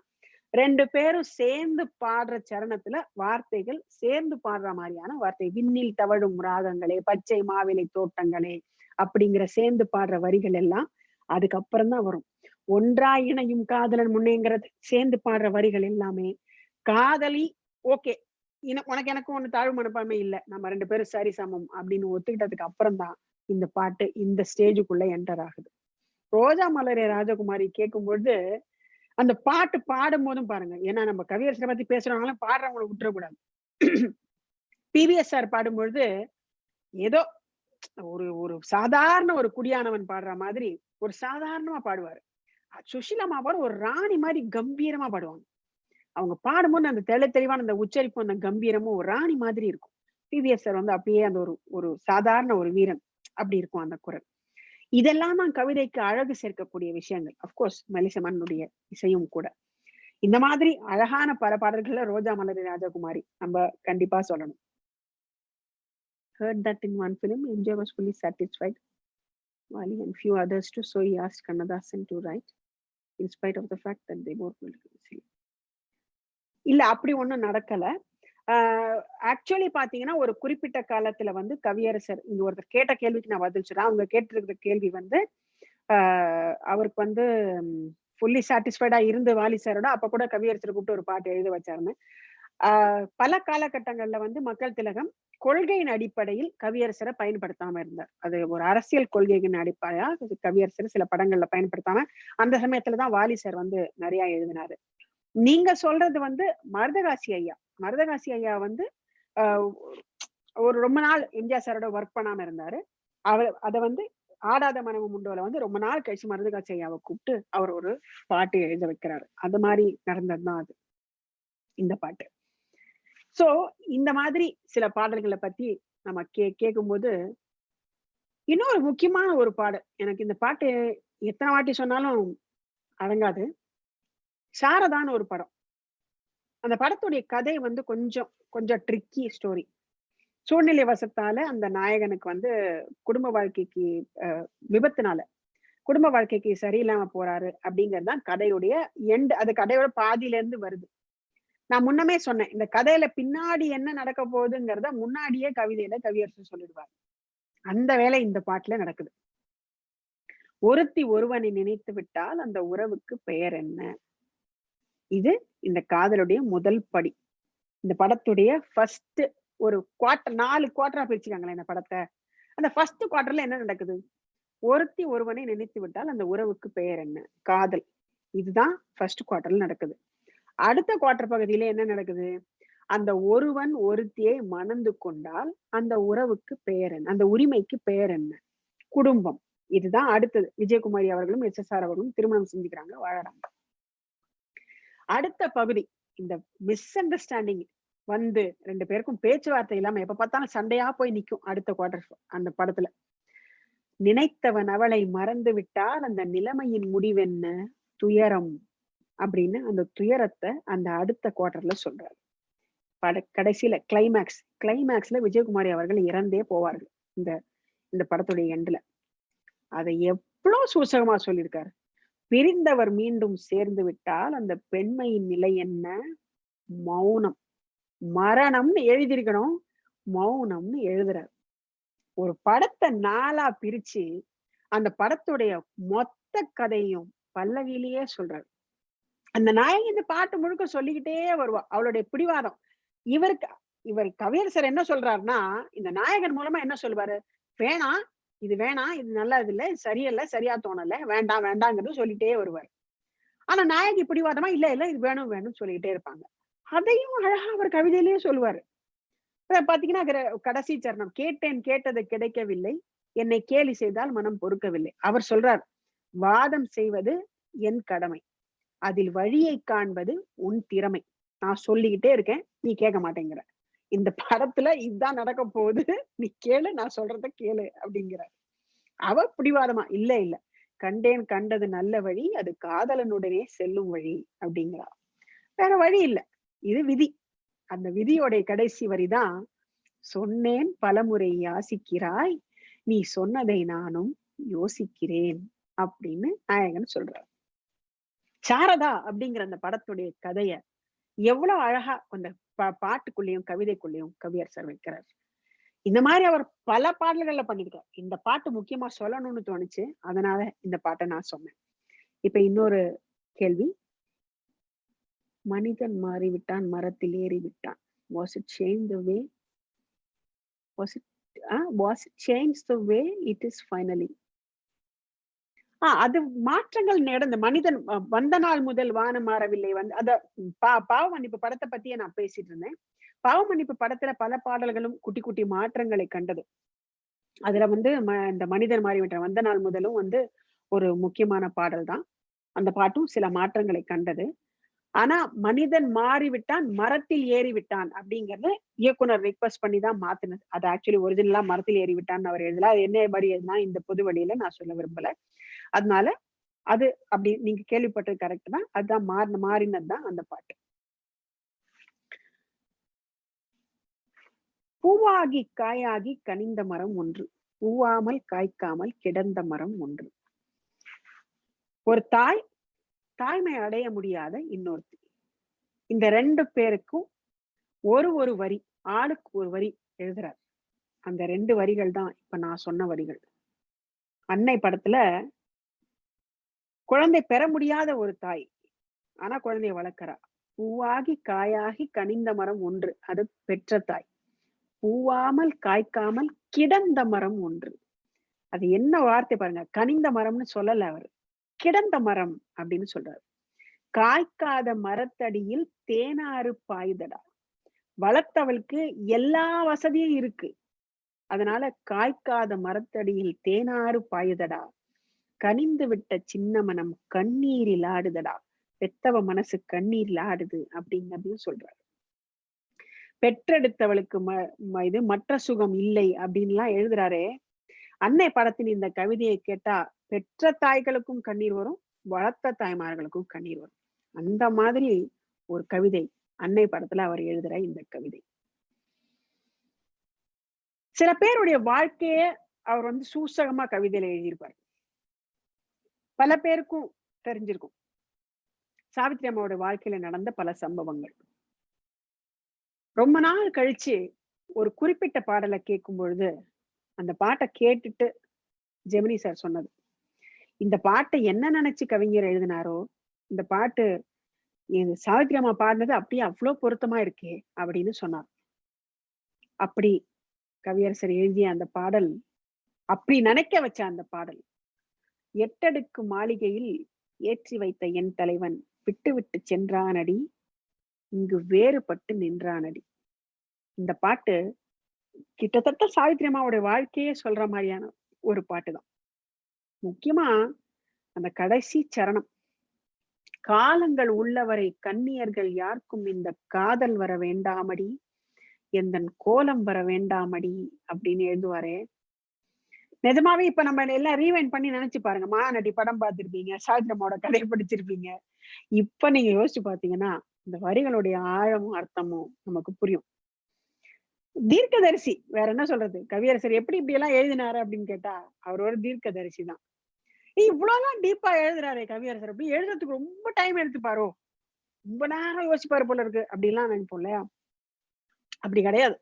ரெண்டு பேரும் சேர்ந்து பாடுற சரணத்துல வார்த்தைகள் சேர்ந்து பாடுற மாதிரியான வார்த்தை, விண்ணில் தவழும் ராகங்களே, பச்சை மாவிலை தோட்டங்களே அப்படிங்கிற சேர்ந்து பாடுற வரிகள் எல்லாம் அதுக்கப்புறம் தான் வரும். ஒன்றா இணையும் காதலன் முன்னேங்கிறது சேர்ந்து பாடுற வரிகள் எல்லாமே காதலி ஓகே, உனக்கு எனக்கு ஒண்ணு தாழ்வு மனப்பான்மை இல்லை, நம்ம ரெண்டு பேரும் சரி சமம் அப்படின்னு ஒத்துக்கிட்டதுக்கு அப்புறம் தான் இந்த பாட்டு இந்த ஸ்டேஜுக்குள்ள என்டர் ஆகுது. ரோஜா மலரே ராஜகுமாரி கேட்கும்பொழுது அந்த பாட்டு பாடும் போதும் பாருங்க, ஏன்னா நம்ம கவியரசரை பத்தி பேசுறவங்களும் பாடுறவங்களை விட்டுறக்கூடாது. பிவிஎஸ்ஆர் பாடும்பொழுது ஏதோ ஒரு சாதாரண ஒரு குடியானவன் பாடுற மாதிரி ஒரு சாதாரணமா பாடுவாரு. சுஷீலாமா பாடு ஒரு ராணி மாதிரி கம்பீரமா பாடுவாங்க. அவங்க பாடும்போது அந்த தெளிவான அந்த உச்சரிப்பும் அந்த கம்பீரமும் ஒரு ராணி மாதிரி இருக்கும். பிவிஎஸ்ஆர் அப்படியே அந்த ஒரு சாதாரண ஒரு வீரன் அப்படி இருக்கும் அந்த குரல். இதெல்லாம் தான் கவிதைக்கு அழகு சேர்க்கக்கூடிய விஷயங்கள். அப்கோர்ஸ் மெல்லிசமனுடைய இசையும் கூட. இந்த மாதிரி அழகான பல பாடல்கள்ல ரோஜா மலரே ராஜகுமாரி நம்ம கண்டிப்பா சொல்லணும். heard that in one film. MJ was fully satisfied. Wali and few others too. So he asked Kannadasan to write, in spite of the fact that they both will see. இல்ல அப்படி ஒண்ணும் நடக்கல. ஆக்சுவலி பாத்தீங்கன்னா ஒரு குறிப்பிட்ட காலத்துல வந்து கவியரசர், இங்க ஒருத்தர் கேட்ட கேள்விக்கு நான் பதில் சொல்றேன். அவங்க கேட்டிருக்கிற கேள்வி வந்து அவருக்கு வந்து ஃபுல்லி சாட்டிஸ்ஃபைடா இருந்து வாலி சாரோட அப்ப கூட கவியரசர் கூப்பிட்டு ஒரு பாட்டு எழுத வச்சாருன்னு. பல காலகட்டங்கள்ல வந்து மக்கள் திலகம் கொள்கையின் அடிப்படையில் கவியரசரை பயன்படுத்தாம இருந்தார். அது ஒரு அரசியல் கொள்கையின் அடிப்படையா கவியரசர் சில படங்கள்ல பயன்படுத்தாம அந்த சமயத்துலதான் வாலி சார் வந்து நிறைய எழுதினாரு. நீங்க சொல்றது வந்து மருதகாசி ஐயா. மருதகாசி ஐயா வந்து ஒரு ரொம்ப நாள் எம்ஜிஆர் சாரோட ஒர்க் பண்ணாம இருந்தாரு. அதை வந்து ஆடாத மனமும் உண்டோல வந்து ரொம்ப நாள் கழிச்சு மருதகாசி ஐயாவை கூப்பிட்டு அவர் ஒரு பாட்டு எழுத வைக்கிறாரு. அது மாதிரி நடந்ததுதான் அது இந்த பாட்டு. சோ இந்த மாதிரி சில பாடல்களை பத்தி நம்ம கேட்கும்போது இன்னொரு முக்கியமான ஒரு பாடல், எனக்கு இந்த பாட்டு எத்தனை வாட்டி சொன்னாலும் அடங்காது. சாரதான்னு ஒரு படம். அந்த படத்துடைய கதை வந்து கொஞ்சம் ட்ரிக்கி ஸ்டோரி. சூழ்நிலை வசத்தால அந்த நாயகனுக்கு வந்து குடும்ப வாழ்க்கைக்கு விபத்துனால குடும்ப வாழ்க்கைக்கு சரியில்லாம போறாரு அப்படிங்கிறது தான் கதையுடைய எண்ட். அது கதையோட பாதியில இருந்து வருது. நான் முன்னமே சொன்னேன், இந்த கதையில பின்னாடி என்ன நடக்க போகுதுங்கிறத முன்னாடியே கவிதையில கவியரசர் சொல்லிடுவார். அந்த வேலை இந்த பாட்டுல நடக்குது. ஒருத்தி ஒருவனை நினைத்து விட்டால் அந்த உறவுக்கு பெயர் என்ன? இது இந்த காதலுடைய முதல் படி. இந்த படத்துடைய ஃபர்ஸ்ட் ஒரு குவார்டர், 4 குவார்டரா பிரிச்சுக்காங்களே இந்த படத்தை. அந்த ஃபர்ஸ்ட் குவார்டர்ல என்ன நடக்குது? ஒருத்தி ஒருவனை நினைத்து விட்டால் அந்த உறவுக்கு பெயர் என்ன? காதல். இதுதான் ஃபர்ஸ்ட் குவார்டர்ல நடக்குது. அடுத்த குவார்டர் பகுதியில என்ன நடக்குது? அந்த ஒருவன் ஒருத்தியை மணந்து கொண்டால் அந்த உறவுக்கு பெயர் என்ன? அந்த உரிமைக்கு பெயர் என்ன? குடும்பம். இதுதான் அடுத்தது. விஜயகுமாரி அவர்களும் SSR அவர்களும் திருமணம் செஞ்சுக்கிறாங்க, வாழறாங்க. அடுத்த பகுதி இந்த மிஸ் அண்டர்ஸ்டாண்டிங் வந்து 2 பேருக்கும் பேச்சுவார்த்தை இல்லாம எப்ப பார்த்தாலும் சண்டையா போய் நிக்கும். அடுத்த குவார்டர் அந்த படத்துல நினைத்தவன் அவளை மறந்து விட்டால் அந்த நிலைமையின் முடிவென்ன? துயரம் அப்படின்னு அந்த துயரத்தை அந்த அடுத்த குவார்டர்ல சொல்றாரு. கடைசியில கிளைமேக்ஸ்ல விஜயகுமாரி அவர்கள் இறந்தே போவார்கள் இந்த படத்துடைய எண்டுல. அதை எவ்வளவு சூசகமா சொல்லியிருக்காரு. பிரிந்தவர் மீண்டும் சேர்ந்து விட்டால் அந்த பெண்மையின் நிலை என்ன? மௌனம். மரணம்னு எழுதியிருக்கணும், மௌனம்னு எழுதுறாரு. ஒரு படத்தை 4ஆ பிரிச்சு அந்த படத்துடைய மொத்த கதையும் பல்லவியிலேயே சொல்றாரு. அந்த நாயகி இந்த பாட்டு முழுக்க சொல்லிக்கிட்டே வருவா அவளுடைய பிடிவாதம். இவர் கவியரசர் என்ன சொல்றாருன்னா, இந்த நாயகன் மூலமா என்ன சொல்லுவாரு? வேணாம், இது வேணாம், இது நல்லது இல்லை, சரியல்ல, சரியா தோணல, வேண்டாம் வேண்டாங்கிறது சொல்லிட்டே வருவார். ஆனா நாயகி பிடிவாதமா இல்ல இது வேணும் வேணும்னு சொல்லிக்கிட்டே இருப்பாங்க. அதையும் அழகா அவர் கவிதையிலேயே சொல்லுவாரு. பாத்தீங்கன்னா கடைசி சரணம், கேட்டேன் கேட்டது கிடைக்கவில்லை, என்னை கேலி செய்தால் மனம் பொறுக்கவில்லை. அவர் சொல்றார், வாதம் செய்வது என் கடமை, அதில் வழியை காண்பது உன் திறமை. நான் சொல்லிக்கிட்டே இருக்கேன், நீ கேட்க மாட்டேங்கிற. இந்த படத்துல இதுதான் நடக்க போகுது, நீ கேளு, நான் சொல்றத கேளு அப்படிங்கிறார். அவ பிடிவாதமா இல்ல கண்டேன் கண்டது நல்ல வழி, அது காதலனுடனே செல்லும் வழி அப்படிங்கிறா. வேற வழி இல்ல, இது விதி. அந்த விதியோடைய கடைசி வரிதான், சொன்னேன் பலமுறை யாசிக்கிறாய், நீ சொன்னதை நானும் யோசிக்கிறேன் அப்படின்னு நாயகன் சொல்றார். சாரதா அப்படிங்கிற அந்த படத்துடைய கதைய எவ்வளவு அழகா அந்த பாட்டுக்குள்ளேயும் கவிதைக்குள்ளேயும் கவியரசர் வைக்கிறார். இந்த மாதிரி அவர் பல பாடல்கள்ல பண்ணிருக்கார். இந்த பாட்டு முக்கியமா சொல்லணும்னு தோணுச்சு, அதனால இந்த பாட்டை நான் சொன்னேன். இப்ப இன்னொரு கேள்வி. மனிதன் மாறிவிட்டான், மரத்தில் ஏறி விட்டான். Was it changed the way? Was it changed the way it is finally? அது மாற்றங்கள் நடந்த மனிதன் வந்த நாள் முதல் வானம் மாறவில்லை. அத பாவ மன்னிப்பு படத்தை பத்தியே நான் பேசிட்டு இருந்தேன். பாவ மன்னிப்பு படத்துல பல பாடல்களும் குட்டி குட்டி மாற்றங்களை கண்டது. அதுல இந்த மனிதன் மாறிவிட்டான் வந்த நாள் முதலும் ஒரு முக்கியமான பாடல் தான். அந்த பாட்டும் சில மாற்றங்களை கண்டது. ஆனா மனிதன் மாறிவிட்டான், மரத்தில் ஏறி விட்டான் அப்படிங்கறது இயக்குனர் ரிக்வெஸ்ட் பண்ணி தான் மாத்தினது. அது ஆக்சுவலி ஒரிஜினலா மரத்தில் ஏறி விட்டான்னு அவர் எழுதல. அது என்ன மாதிரி எழுதுனா இந்த பொது வழியில நான் சொல்ல விரும்பல. அதனால அது அப்படி நீங்க கேள்விப்பட்டது கரெக்ட் தான். அதுதான் மாறினது தான் அந்த பாட்டு. பூவாகி காயாகி கனிந்த மரம் ஒன்று, பூவாமல் காய்க்காமல் கிடந்த மரம் ஒன்று. ஒரு தாய், தாய்மை அடைய முடியாத இன்னொருத்தி. இந்த 2 பேருக்கும் ஒரு வரி, ஆளுக்கு ஒரு வரி எழுதுறார். அந்த 2 வரிகள் தான் இப்ப நான் சொன்ன வரிகள். அன்னை படத்துல குழந்தை பெற முடியாத ஒரு தாய், ஆனா குழந்தைய வளர்க்கிறா. பூவாகி காயாகி கனிந்த மரம் ஒன்று, அது பெற்ற தாய். பூவாமல் காய்க்காமல் கிடந்த மரம் ஒன்று. அது என்ன வார்த்தை பாருங்க, கனிந்த மரம்னு சொல்லல அவர், கிடந்த மரம் அப்படின்னு சொல்றாரு. காய்க்காத மரத்தடியில் தேனாறு பாயுதடா. வளர்த்தவளுக்கு எல்லா வசதியும் இருக்கு, அதனால காய்க்காத மரத்தடியில் தேனாறு பாயுதடா. கனிந்து விட்ட சின்ன மனம் கண்ணீரில் ஆடுதடா. பெத்தவ மனசு கண்ணீரில் ஆடுது அப்படிங்கிறதையும் சொல்றாரு. பெற்றெடுத்தவளுக்கு இது மற்ற சுகம் இல்லை அப்படின்லாம் எழுதுறாரே. அன்னை படத்தின் இந்த கவிதையை கேட்டா பெற்ற தாய்களுக்கும் கண்ணீர் வரும், வளர்த்த தாய்மார்களுக்கும் கண்ணீர் வரும். அந்த மாதிரி ஒரு கவிதை அன்னை படத்துல அவர் எழுதுற இந்த கவிதை. சில பேருடைய வாழ்க்கைய அவர் சூசகமா கவிதையில எழுதியிருப்பார். பல பேருக்கும் தெரிஞ்சிருக்கும் சாவித்ரி அம்மாவோட வாழ்க்கையில நடந்த பல சம்பவங்கள். ரொம்ப நாள் கழிச்சு ஒரு குறிப்பிட்ட பாடலை கேட்கும் பொழுது, அந்த பாட்டை கேட்டுட்டு ஜெமினி சார் சொன்னது, இந்த பாட்டை என்ன நினைச்சு கவிஞர் எழுதினாரோ, இந்த பாட்டு சாவித்ரி அம்மா பாடினது அப்படியே அவ்வளவு பொருத்தமா இருக்கே அப்படின்னு சொன்னார். அப்படி கவியரசர் எழுதிய அந்த பாடல், அப்படி நினைக்க வச்ச அந்த பாடல், 8 அடுக்கு மாளிகையில் ஏற்றி வைத்த என் தலைவன் விட்டு விட்டு சென்றானடி, இங்கு வேறுபட்டு நின்றானடி. இந்த பாட்டு கிட்டத்தட்ட சாவித்ரி அம்மாவோட வாழ்க்கையே சொல்ற மாதிரியான ஒரு பாட்டு தான். முக்கியமா அந்த கடைசி சரணம், காலங்கள் உள்ளவரை கன்னியர்கள் யாருக்கும் இந்த காதல் வர வேண்டாமடி, எந்தன் கோலம் வர வேண்டாமடி அப்படின்னு எழுதுவாரே. நிஜமாவே இப்ப நம்ம எல்லாம் ரீவைண்ட் பண்ணி நினைச்சு பாருங்க. மாநடி படம் பார்த்திருப்பீங்க, சாவித்ரி அம்மாவோட கதை படிச்சிருப்பீங்க. இப்ப நீங்க யோசிச்சு பாத்தீங்கன்னா இந்த வரிகளுடைய ஆழமும் அர்த்தமும் நமக்கு புரியும். தீர்க்கதரிசி, வேற என்ன சொல்றது, கவியரசர் எப்படி இப்படி எல்லாம் எழுதினாரு அப்படின்னு கேட்டா அவர் ஒரு தீர்க்கதரிசி தான். இவ்வளவுதான் டீப்பா எழுதுறாரு கவியரசர், அப்படி எழுதுறதுக்கு ரொம்ப டைம் எடுத்துப்பாரோ, ரொம்ப நேரம் யோசிப்பாரு போல இருக்கு அப்படின்லாம் நினைப்போம் இல்லையா? அப்படி கிடையாது.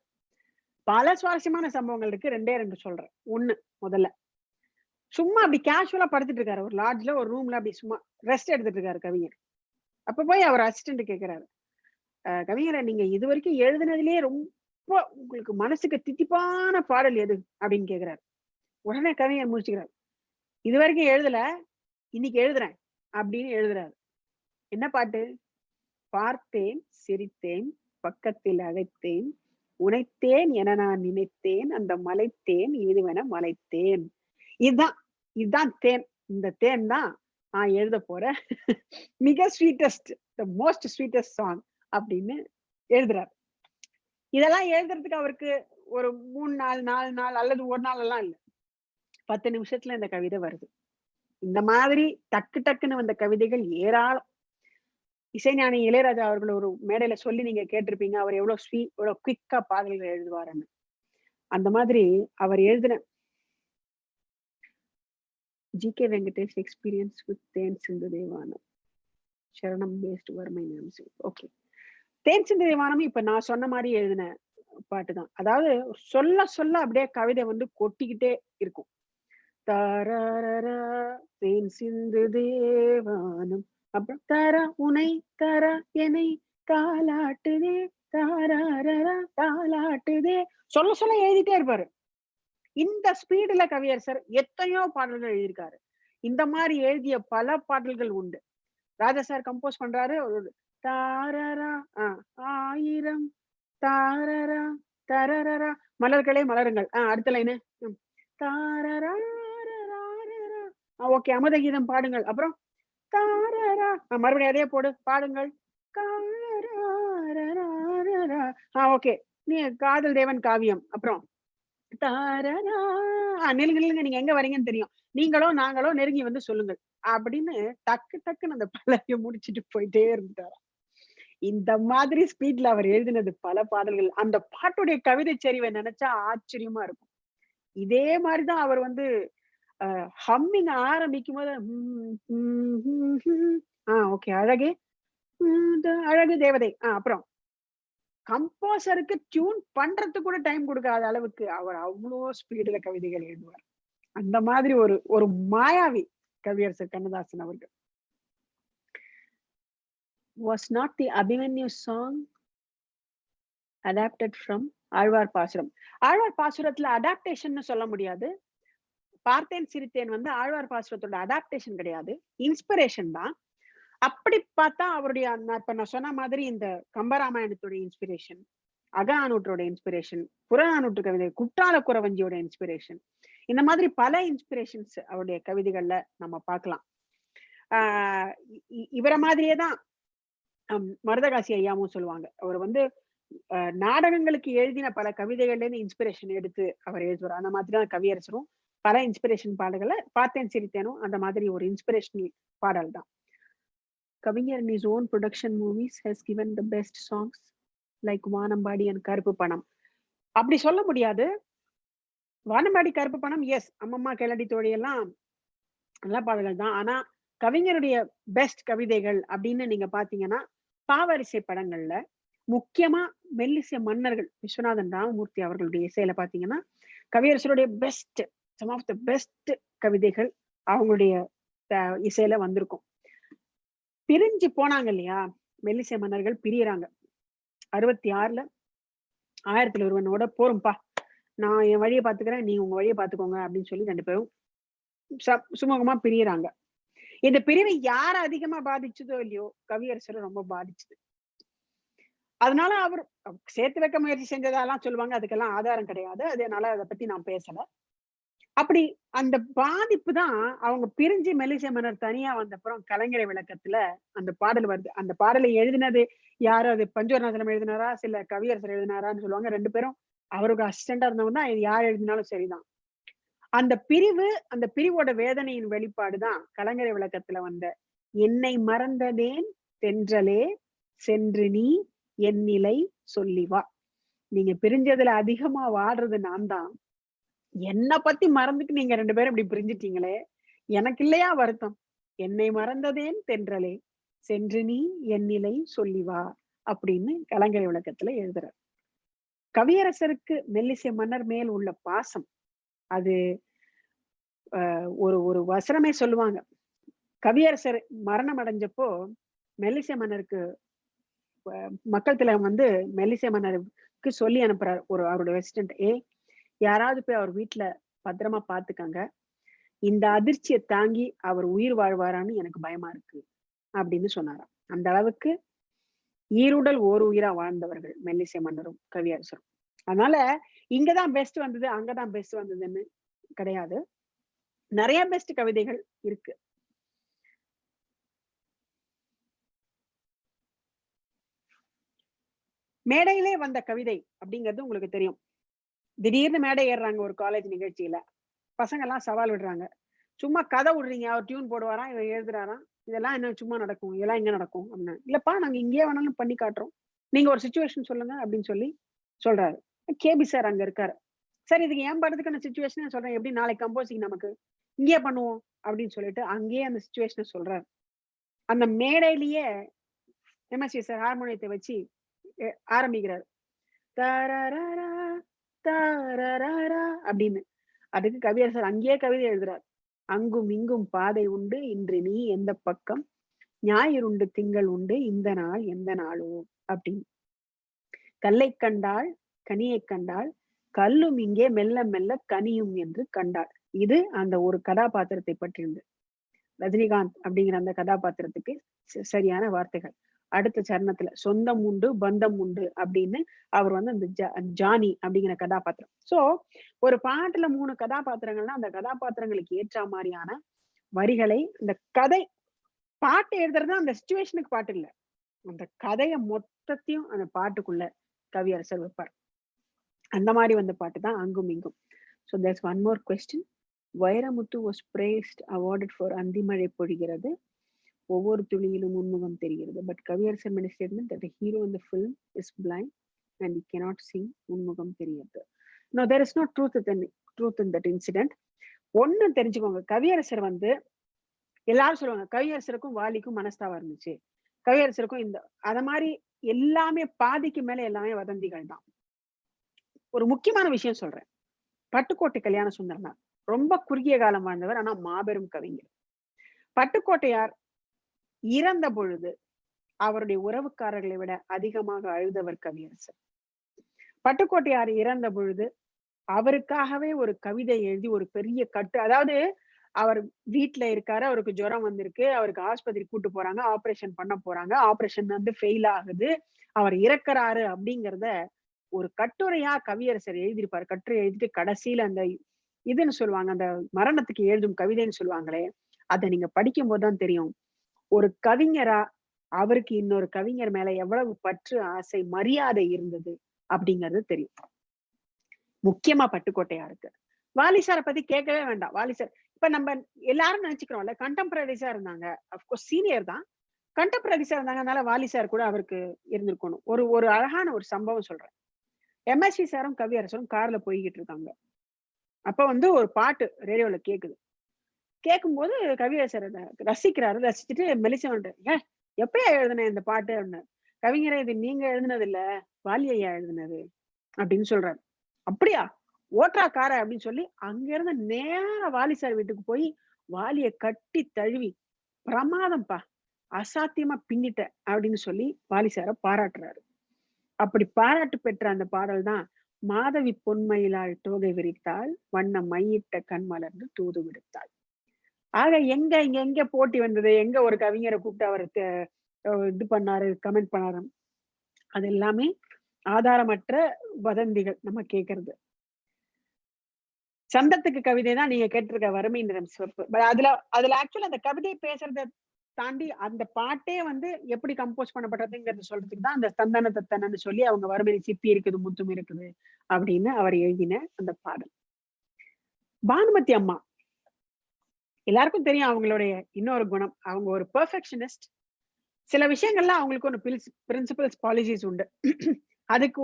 பல சுவாரஸ்யமான சம்பவங்கள் இருக்கு. 2 சொல்றேன். ஒண்ணு, முதல்ல சும்மா அப்படி கேஷுவலா படுத்துட்டு இருக்காரு ஒரு லாட்ஜ்ல, ஒரு ரூம்ல அப்படி சும்மா ரெஸ்ட் எடுத்துட்டு இருக்காரு கவிஞர். அப்ப போய் அவர் அசிஸ்டன்ட் கேட்கிறாரு, கவிஞரை நீங்க இது வரைக்கும் எழுதுனதுலயே ரொம்ப உங்களுக்கு மனசுக்கு தித்திப்பான பாடல் எது அப்படின்னு கேட்கிறாரு. உடனே கவிஞர் முடிச்சுக்கிறார், இது வரைக்கும் எழுதல, இன்னைக்கு எழுதுறேன் அப்படின்னு எழுதுறாரு. என்ன பாட்டு? பார்த்தேன் சிரித்தேன் பக்கத்தில் அழைத்தேன் உனைத்தேன் என நான் நினைத்தேன் அந்த மலைத்தேன் இதுவென மலைத்தேன். இதுதான் தேன். இந்த தேன் தான் நான் எழுத போற மிக sweetest, the most sweetest song அப்படின்னு எழுதுறாரு. இதெல்லாம் எழுதுறதுக்கு அவருக்கு ஒரு 3 நாள் 4 நாள் அல்லது ஒரு நாள் எல்லாம் இல்லை, 10 நிமிஷத்துல இந்த கவிதை வருது. இந்த மாதிரி டக்கு டக்குன்னு வந்த கவிதைகள் ஏராளம். இசைஞானி இளையராஜா அவர்கள் ஒரு மேடையில சொல்லி நீங்க கேட்டிருப்பீங்க, அவர் எவ்வளவு குவிக்கா பாடல்கள் எழுதுவாருன்னு. அந்த மாதிரி அவர் எழுதின ஜி.கே. வெங்கடேஷ் எக்ஸ்பீரியன்ஸ் வித் தேன் சிந்து தேவானம் சரணம் பேஸ்ட் வர்மை நேம்ஸ். ஓகே, தேன் சிந்து தேவானம் இப்ப நான் சொன்ன மாதிரி எழுதின பாட்டுதான். அதாவது சொல்ல சொல்ல அப்படியே கவிதை கொட்டிக்கிட்டே இருக்கும். தாராரா தேன் சிந்து தேவானம், அப்புறம் தர உனை தர என்னை தாலாட்டுதே தாராரா தாலாட்டுதே, சொல்ல சொல்ல எழுதிட்டே இருப்பாரு. இந்த ஸ்பீடுல கவியரசர் எத்தனையோ பாடல்கள் எழுதியிருக்காரு. இந்த மாதிரி எழுதிய பல பாடல்கள் உண்டு. ராஜா சார் கம்போஸ் பண்றாரு, ஒரு தாரரா ஆயிரம் தாரரா தரரா மலர்களே மலருங்கள், அடுத்த லைனு தாரரா ஓகே அமுத கீதம் பாடுங்கள், அப்புறம் தாரரா மறுபடியும் அதே போடு பாடுங்கள், ஓகே நீ காதல் தேவன் காவியம், அப்புறம் தாரரா நில்லுங்க நீங்க எங்க வரீங்கன்னு தெரியும், நீங்களோ நாங்களோ நெருங்கி சொல்லுங்கள் அப்படின்னு டக்கு டக்குன்னு அந்த பல்லவியை முடிச்சுட்டு போயிட்டே இருந்துட்டாரா. இந்த மாதிரி ஸ்பீட்ல அவர் எழுதினது பல பாடல்கள். அந்த பாட்டுடைய கவிதை செறிவை நினைச்சா ஆச்சரியமா இருக்கும். இதே மாதிரிதான் அவர் வந்து ஹம்மிங் ஆரம்பிக்கும் போது ஓகே அழகே அழகு தேவதை அப்புறம் கம்போசருக்கு டியூன் பண்றதுக்கு கூட டைம் கொடுக்காத அளவுக்கு அவர் அவ்வளோ ஸ்பீடுல கவிதைகள் எழுதுவார். அந்த மாதிரி ஒரு மாயாவி கவியரசர் கண்ணதாசன் அவர்கள். Was not the Abhimanyu song adapted from Alvar பாசுரம்? ஆழ்வார் பாசுரத்துல அடாப்டேஷன் சொல்ல முடியாது. பார்த்தேன் சிரித்தேன் வந்து ஆழ்வார் பாசுரத்தோட அடாப்டேஷன் கிடையாது, இன்ஸ்பிரேஷன் தான். அப்படி பார்த்தா அவருடைய இப்ப நான் சொன்ன மாதிரி இந்த கம்பராமாயணத்தோட இன்ஸ்பிரேஷன், அகநானூற்றோட இன்ஸ்பிரேஷன், புறநானூற்று கவிதை, குற்றால குறவஞ்சியோட இன்ஸ்பிரேஷன், இந்த மாதிரி பல இன்ஸ்பிரேஷன்ஸ் அவருடைய கவிதைகள்ல நம்ம பார்க்கலாம். இவரை மாதிரியே தான் மருதகாசி ஐயாவும் சொல்லுவாங்க. அவர் வந்து நாடகங்களுக்கு எழுதின பல கவிதைகள்ல இருந்து இன்ஸ்பிரேஷன் எடுத்து அவர் எழுதுவார். அந்த மாதிரிதான் கவியரசரும் பல இன்ஸ்பிரேஷன் பாடல்களை பார்த்தேன் சிரித்தேனும் அந்த மாதிரி ஒரு இன்ஸ்பிரேஷனல் பாடல் தான். கவிஞர் in his own production movies has given the best songs like Vaniyambadi and கருப்பு பணம். அப்படி சொல்ல முடியாது. வானம்பாடி கருப்பு பணம் எஸ், அம்மம்மா கிளடி தோழி எல்லாம் நல்ல பாடல்கள் தான். ஆனா கவிஞருடைய பெஸ்ட் கவிதைகள் அப்படின்னு நீங்க பாத்தீங்கன்னா பாவரிசை படங்கள்ல முக்கியமா மெல்லிசை மன்னர்கள் விஸ்வநாதன் ராமமூர்த்தி அவர்களுடைய இசையில பாத்தீங்கன்னா கவியரசருடைய best, some of the best கவிதைகள் அவங்களுடைய இசையில வந்திருக்கும். பிரிஞ்சு போனாங்க இல்லையா, மெல்லிசை மன்னர்கள் பிரியறாங்க. 66ல 1000ல் ஒருவனோட போரும்பா, நான் என் வழியை பாத்துக்கிறேன், நீங்க உங்க வழியை பாத்துக்கோங்க அப்படின்னு சொல்லி 2 பேரும் சுமூகமா பிரியறாங்க. இந்த பிரிவை யார அதிகமா பாதிச்சதோ இல்லையோ கவியரசரை ரொம்ப பாதிச்சது. அதனால அவர் சேர்த்து வைக்க முயற்சி செஞ்சதெல்லாம் சொல்லுவாங்க, அதுக்கெல்லாம் ஆதாரம் கிடையாது, அதனால அதை பத்தி நான் பேசல. அப்படி அந்த பாதிப்பு தான் அவங்க பிரிஞ்சு மெல்லிசை மன்னர் தனியா வந்தப்புறம் கலைஞரை விளக்கத்துல அந்த பாடல் வருது. அந்த பாடலை எழுதினது யாரு, அது பஞ்சவர்ணாசலம் எழுதினாரா சில கவியரசர் எழுதினாரான்னு சொல்லுவாங்க. 2 பேரும் அவருக்கு அசிஸ்டண்டா இருந்தவங்க தான், யார் எழுதினாலும் சரிதான். அந்த பிரிவு, அந்த பிரிவோட வேதனையின் வெளிப்பாடுதான் கலைஞரை விளக்கத்துல வந்த என்னை மறந்ததேன் தென்றலே சென்று நீ என் நிலை சொல்லி வா. நீங்க பிரிஞ்சதுல அதிகமா வாடுறது நான் தான், என்னை பத்தி மறந்துட்டு நீங்க 2 பேரும் இப்படி பிரிஞ்சிட்டீங்களே, எனக்கு இல்லையா வருத்தம், என்னை மறந்ததேன் தென்றலே சென்று நீ என் நிலை சொல்லி வா அப்படின்னு கலைஞரை விளக்கத்துல எழுதுறார். கவியரசருக்கு மெல்லிசை மன்னர் மேல் உள்ள பாசம் அது ஒரு வசனமே சொல்லுவாங்க. கவியரசர் மரணம் அடைஞ்சப்போ மெல்லிசை மன்னருக்கு மக்கள் திலகம் வந்து மெல்லிசை மன்னருக்கு சொல்லி அனுப்புறாரு அவருடைய ரெசிடென்ட், யாராவது போய் அவர் வீட்டுல பத்திரமா பாத்துக்கங்க, இந்த அதிர்ச்சியை தாங்கி அவர் உயிர் வாழ்வாரான்னு எனக்கு பயமா இருக்கு அப்படின்னு சொன்னாராம். அந்த அளவுக்கு ஈருடல் ஓர் உயிரா வாழ்ந்தவர்கள் மெல்லிசை மன்னரும் கவியரசரும். அதனால இங்கதான் பெஸ்ட் வந்தது அங்கதான் பெஸ்ட் வந்ததுன்னு கிடையாது, நிறைய பெஸ்ட் கவிதைகள் இருக்கு. மேடையிலே வந்த கவிதை அப்படிங்கிறது உங்களுக்கு தெரியும். திடீர்னு மேடை ஏறுறாங்க ஒரு காலேஜ் நிகழ்ச்சியில, பசங்க எல்லாம் சவால் விடுறாங்க, சும்மா கதை விடுறீங்க, அவர் டியூன் போடுவாராம், இவர் எழுதுறாராம், இதெல்லாம் என்ன சும்மா நடக்கும், இதெல்லாம் எங்க நடக்கும் அப்படின்னு. இல்லப்பா நாங்க இங்கேயே வேணாலும் பண்ணி காட்டுறோம், நீங்க ஒரு சிச்சுவேஷன் சொல்லுங்க அப்படின்னு சொல்லி சொல்றாரு. கேபி சார் அங்க இருக்காரு. சரி இதுக்கு ஏன் படுறதுக்கான சிச்சுவேஷன் சொல்றேன், எப்படி நாளைக்கு கம்போசிங் நமக்கு இங்கே பண்ணுவோம் அப்படின்னு சொல்லிட்டு அங்கேயே அந்த சிச்சுவேஷனை சொல்றாரு. அந்த மேடையிலேயே எம்எஸ்வி சார் ஹார்மோனியத்தை வச்சு ஆரம்பிக்கிறாரு, தரரரா தரரரா அப்படின்னு. அதுக்கு கவியரசர் அங்கேயே கவிதை எழுதுறார். அங்கும் இங்கும் பாதை உண்டு இன்று நீ எந்த பக்கம், ஞாயிறு உண்டு திங்கள் உண்டு இந்த நாள் எந்த நாளோ அப்படின்னு. கல்லை கண்டாள் கனியை கண்டாள், கல்லும் இங்கே மெல்ல மெல்ல கனியும் என்று கண்டாள். இது அந்த ஒரு கதாபாத்திரத்தை பற்றியிருந்து ரஜினிகாந்த் அப்படிங்கிற அந்த கதாபாத்திரத்துக்கு சரியான வார்த்தைகள். அடுத்த சரணத்துல சொந்தம் உண்டு பந்தம் உண்டு அப்படின்னு அவர் வந்து அந்த ஜானி அப்படிங்கிற கதாபாத்திரம். சோ ஒரு பாட்டுல 3 கதாபாத்திரங்கள்னா அந்த கதாபாத்திரங்களுக்கு ஏற்ற மாதிரியான வரிகளை, அந்த கதை பாட்டு எழுதுறது அந்த சிச்சுவேஷனுக்கு பாட்டு இல்லை, அந்த கதையை மொத்தத்தையும் அந்த பாட்டுக்குள்ள கவியரசர் வைப்பார். அந்த மாதிரி வந்த பாட்டு தான் அங்கும் இங்கும். So there's one more question. Vairamuthu was praised, awarded for Anthimazhai பொழிகிறது. ஒவ்வொரு துளியிலும் உன்முகம் தெரிகிறது. பட் கவியரசர் made a statement that the hero in the film is blind and he cannot see. உன்முகம் தெரிகிறது. No, there is no truth in that incident. ஒண்ணு தெரிஞ்சுக்கோங்க, கவியரசர் வந்து எல்லாரும் சொல்லுவாங்க கவியரசருக்கும் வாலிக்கும் மனஸ்தாபம் இருந்துச்சு, கவியரசருக்கும் இந்த அத மாதிரி எல்லாமே பாதிக்கு மேல எல்லாமே வதந்திகள் தான். ஒரு முக்கியமான விஷயம் சொல்றேன். பட்டுக்கோட்டை கல்யாண சுந்தரனார் ரொம்ப குறுகிய காலம் வாழ்ந்தவர், ஆனா மாபெரும் கவிஞர். பட்டுக்கோட்டையார் இறந்த பொழுது அவருடைய உறவுக்காரர்களை விட அதிகமாக அழுதவர் கவியரசர். பட்டுக்கோட்டையார் இறந்த பொழுது அவருக்காகவே ஒரு கவிதை எழுதி ஒரு பெரிய கட்டு, அதாவது அவர் வீட்டுல இருக்காரு, அவருக்கு ஜுரம் வந்திருக்கு, அவருக்கு ஆஸ்பத்திரி கூட்டு போறாங்க, ஆபரேஷன் பண்ண போறாங்க, ஆபரேஷன் வந்து ஃபெயில் ஆகுது, அவர் இறக்குறாரு அப்படிங்கிறத ஒரு கட்டுரையா கவியரசர் எழுதியிருப்பாரு. கட்டுரை எழுதிட்டு கடைசியில அந்த இதுன்னு சொல்லுவாங்க, அந்த மரணத்துக்கு எழுதும் கவிதைன்னு சொல்லுவாங்களே, அதை நீங்க படிக்கும் போதுதான் தெரியும் ஒரு கவிஞரா அவருக்கு இன்னொரு கவிஞர் மேல எவ்வளவு பற்று, ஆசை, மரியாதை இருந்தது அப்படிங்கிறது தெரியும். முக்கியமா பட்டுக்கோட்டையாருக்கு. வாலிசாரை பத்தி கேட்கவே வேண்டாம். வாலிசார் இப்ப நம்ம எல்லாரும் நினைச்சுக்கிறோம்ல கண்டெம்பரரிஸா இருந்தாங்க, அப்கோர்ஸ் சீனியர் தான், கண்டெம்பரரிஸா இருந்தாங்க, அதனால வாலிசார் கூட அவருக்கு இருந்திருக்கணும். ஒரு அழகான ஒரு சம்பவம் சொல்றேன். எம்எஸ்வி சாரும் கவியரசரும் கார்ல போய்கிட்டு இருக்காங்க. அப்ப வந்து ஒரு பாட்டு ரேடியோல கேக்குது. கேட்கும்போது கவியரசர் ரசிக்கிறாரு. ரசிச்சுட்டு மெலிசவன்ட்டு, எப்பயா எழுதுன இந்த பாட்டு அப்படின்னு. கவிஞரே, இது நீங்க எழுதுனது இல்ல, வாலி ஐயா எழுதுனது அப்படின்னு சொல்றாரு. அப்படியா, ஓட்டா கார அப்படின்னு சொல்லி அங்க இருந்து நேர வாலி சார் வீட்டுக்கு போய் வாலிய கட்டி தழுவி, பிரமாதம்ப்பா, அசாத்தியமா பின்னிட்ட அப்படின்னு சொல்லி வாலி சார பாராட்டுறாரு. அப்படி பாராட்டு பெற்ற அந்த பாடல் தான் மாதவி பொன்மயிலாள் தோகை விரித்தாள், வண்ண மையிட்ட கண் மலர்ந்து தூது விடுத்தாள். ஆக எங்க போட்டி வந்தது, எங்க ஒரு கவிஞரை கூப்பிட்டு அவர் இது பண்ணாரு, கமெண்ட் பண்ணாரு, அது எல்லாமே ஆதாரமற்ற வதந்திகள் நம்ம கேட்கறது. சந்தத்துக்கு கவிதை தான் நீங்க கேட்டிருக்க வறுமை நிறம் சிவப்பு. அதுல ஆக்சுவலா அந்த கவிதை பேசுறத தாண்டி அந்த பாட்டே வந்து எப்படி கம்போஸ் பண்ணப்பட்டதுங்கிறது சொல்றதுக்கு தான் அந்த தந்தன தத்தனன்னு சொல்லி அவங்க வறுமை சிப்பி இருக்குது முத்தும் இருக்குது அப்படின்னு அவர் எழுதின அந்த பாடல். பானுமதி அம்மா எல்லாருக்கும் தெரியும் அவங்களுடைய இன்னொரு குணம், அவங்க ஒரு பெர்ஃபெக்ஷனிஸ்ட். சில விஷயங்கள்லாம் அவங்களுக்கு ஒரு பிரின்சிபல்ஸ் பாலிசிஸ் உண்டு. அதுக்கு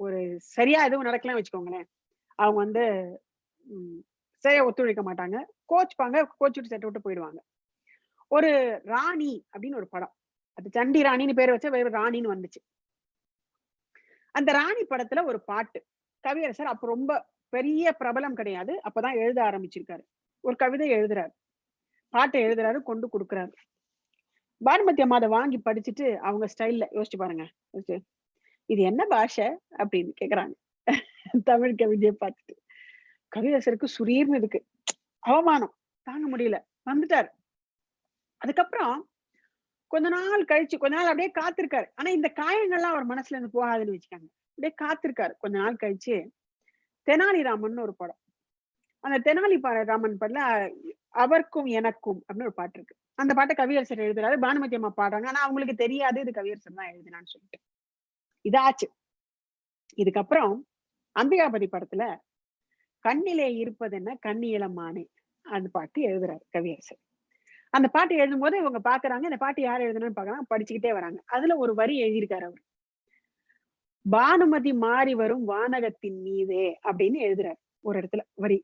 ஒரு சரியா எதுவும் நடக்கலாம் வச்சுக்கோங்களேன், அவங்க வந்து சரியா ஒத்துழைக்க மாட்டாங்க, கோச்சுப்பாங்க, கோச்சுட்டு செட்டு விட்டு போயிடுவாங்க. ஒரு ராணி அப்படின்னு ஒரு படம், அது சண்டி ராணின்னு பேர் வச்ச வேற ராணின்னு வந்துச்சு. அந்த ராணி படத்துல ஒரு பாட்டு கவியரசர் அப்ப ரொம்ப பெரிய பிரபலம் கிடையாது, அப்பதான் எழுத ஆரம்பிச்சிருக்காரு. ஒரு கவிதை எழுதுறாரு, பாட்டை எழுதுறாரு, கொண்டு கொடுக்குறாரு. பானுமதி அம்மா அதை வாங்கி படிச்சுட்டு அவங்க ஸ்டைல்ல யோசிச்சு பாருங்க, இது என்ன பாஷை அப்படின்னு கேக்குறாங்க. தமிழ் கவிதையை பார்த்துட்டு கவியரசருக்கு சுரீர்னு இருக்கு, அவமானம் தாங்க முடியல, வந்துட்டாரு. அதுக்கப்புறம் கொஞ்ச நாள் அப்படியே காத்திருக்காரு. ஆனா இந்த காயங்கள்லாம் அவர் மனசுல இருந்து போகாதுன்னு வச்சுக்காங்க. அப்படியே காத்திருக்காரு. கொஞ்ச நாள் கழிச்சு தெனாலிராமன் ஒரு படம், அந்த தெனாலி ராமன் பாட்டுல அவர்க்கும் எனக்கும் அப்படின்னு ஒரு பாட்டு இருக்கு. அந்த பாட்டை கவியரசர் எழுதுறாரு, பானுமதி அம்மா பாடுறாங்க. ஆனா அவங்களுக்கு தெரியாது இது கவியரசர் தான் எழுதினான்னு சொல்லிட்டு இதாச்சு. இதுக்கப்புறம் அம்பிகாபதி படத்துல கண்ணிலே இருப்பது என்ன கண்ணியலமானே அந்த பாட்டு எழுதுறாரு கவியரசர். அந்த பாட்டு எழுதும் போது இவங்க பாக்குறாங்க, இந்த பாட்டு யார் எழுதுனான்னு பாக்குறாங்க, படிச்சுக்கிட்டே வராங்க. அதுல ஒரு வரி எழுதியிருக்காரு அவர், பானுமதி மாறி வரும் வானகத்தின் மீதே அப்படின்னு எழுதுறாரு ஒரு இடத்துல வரி.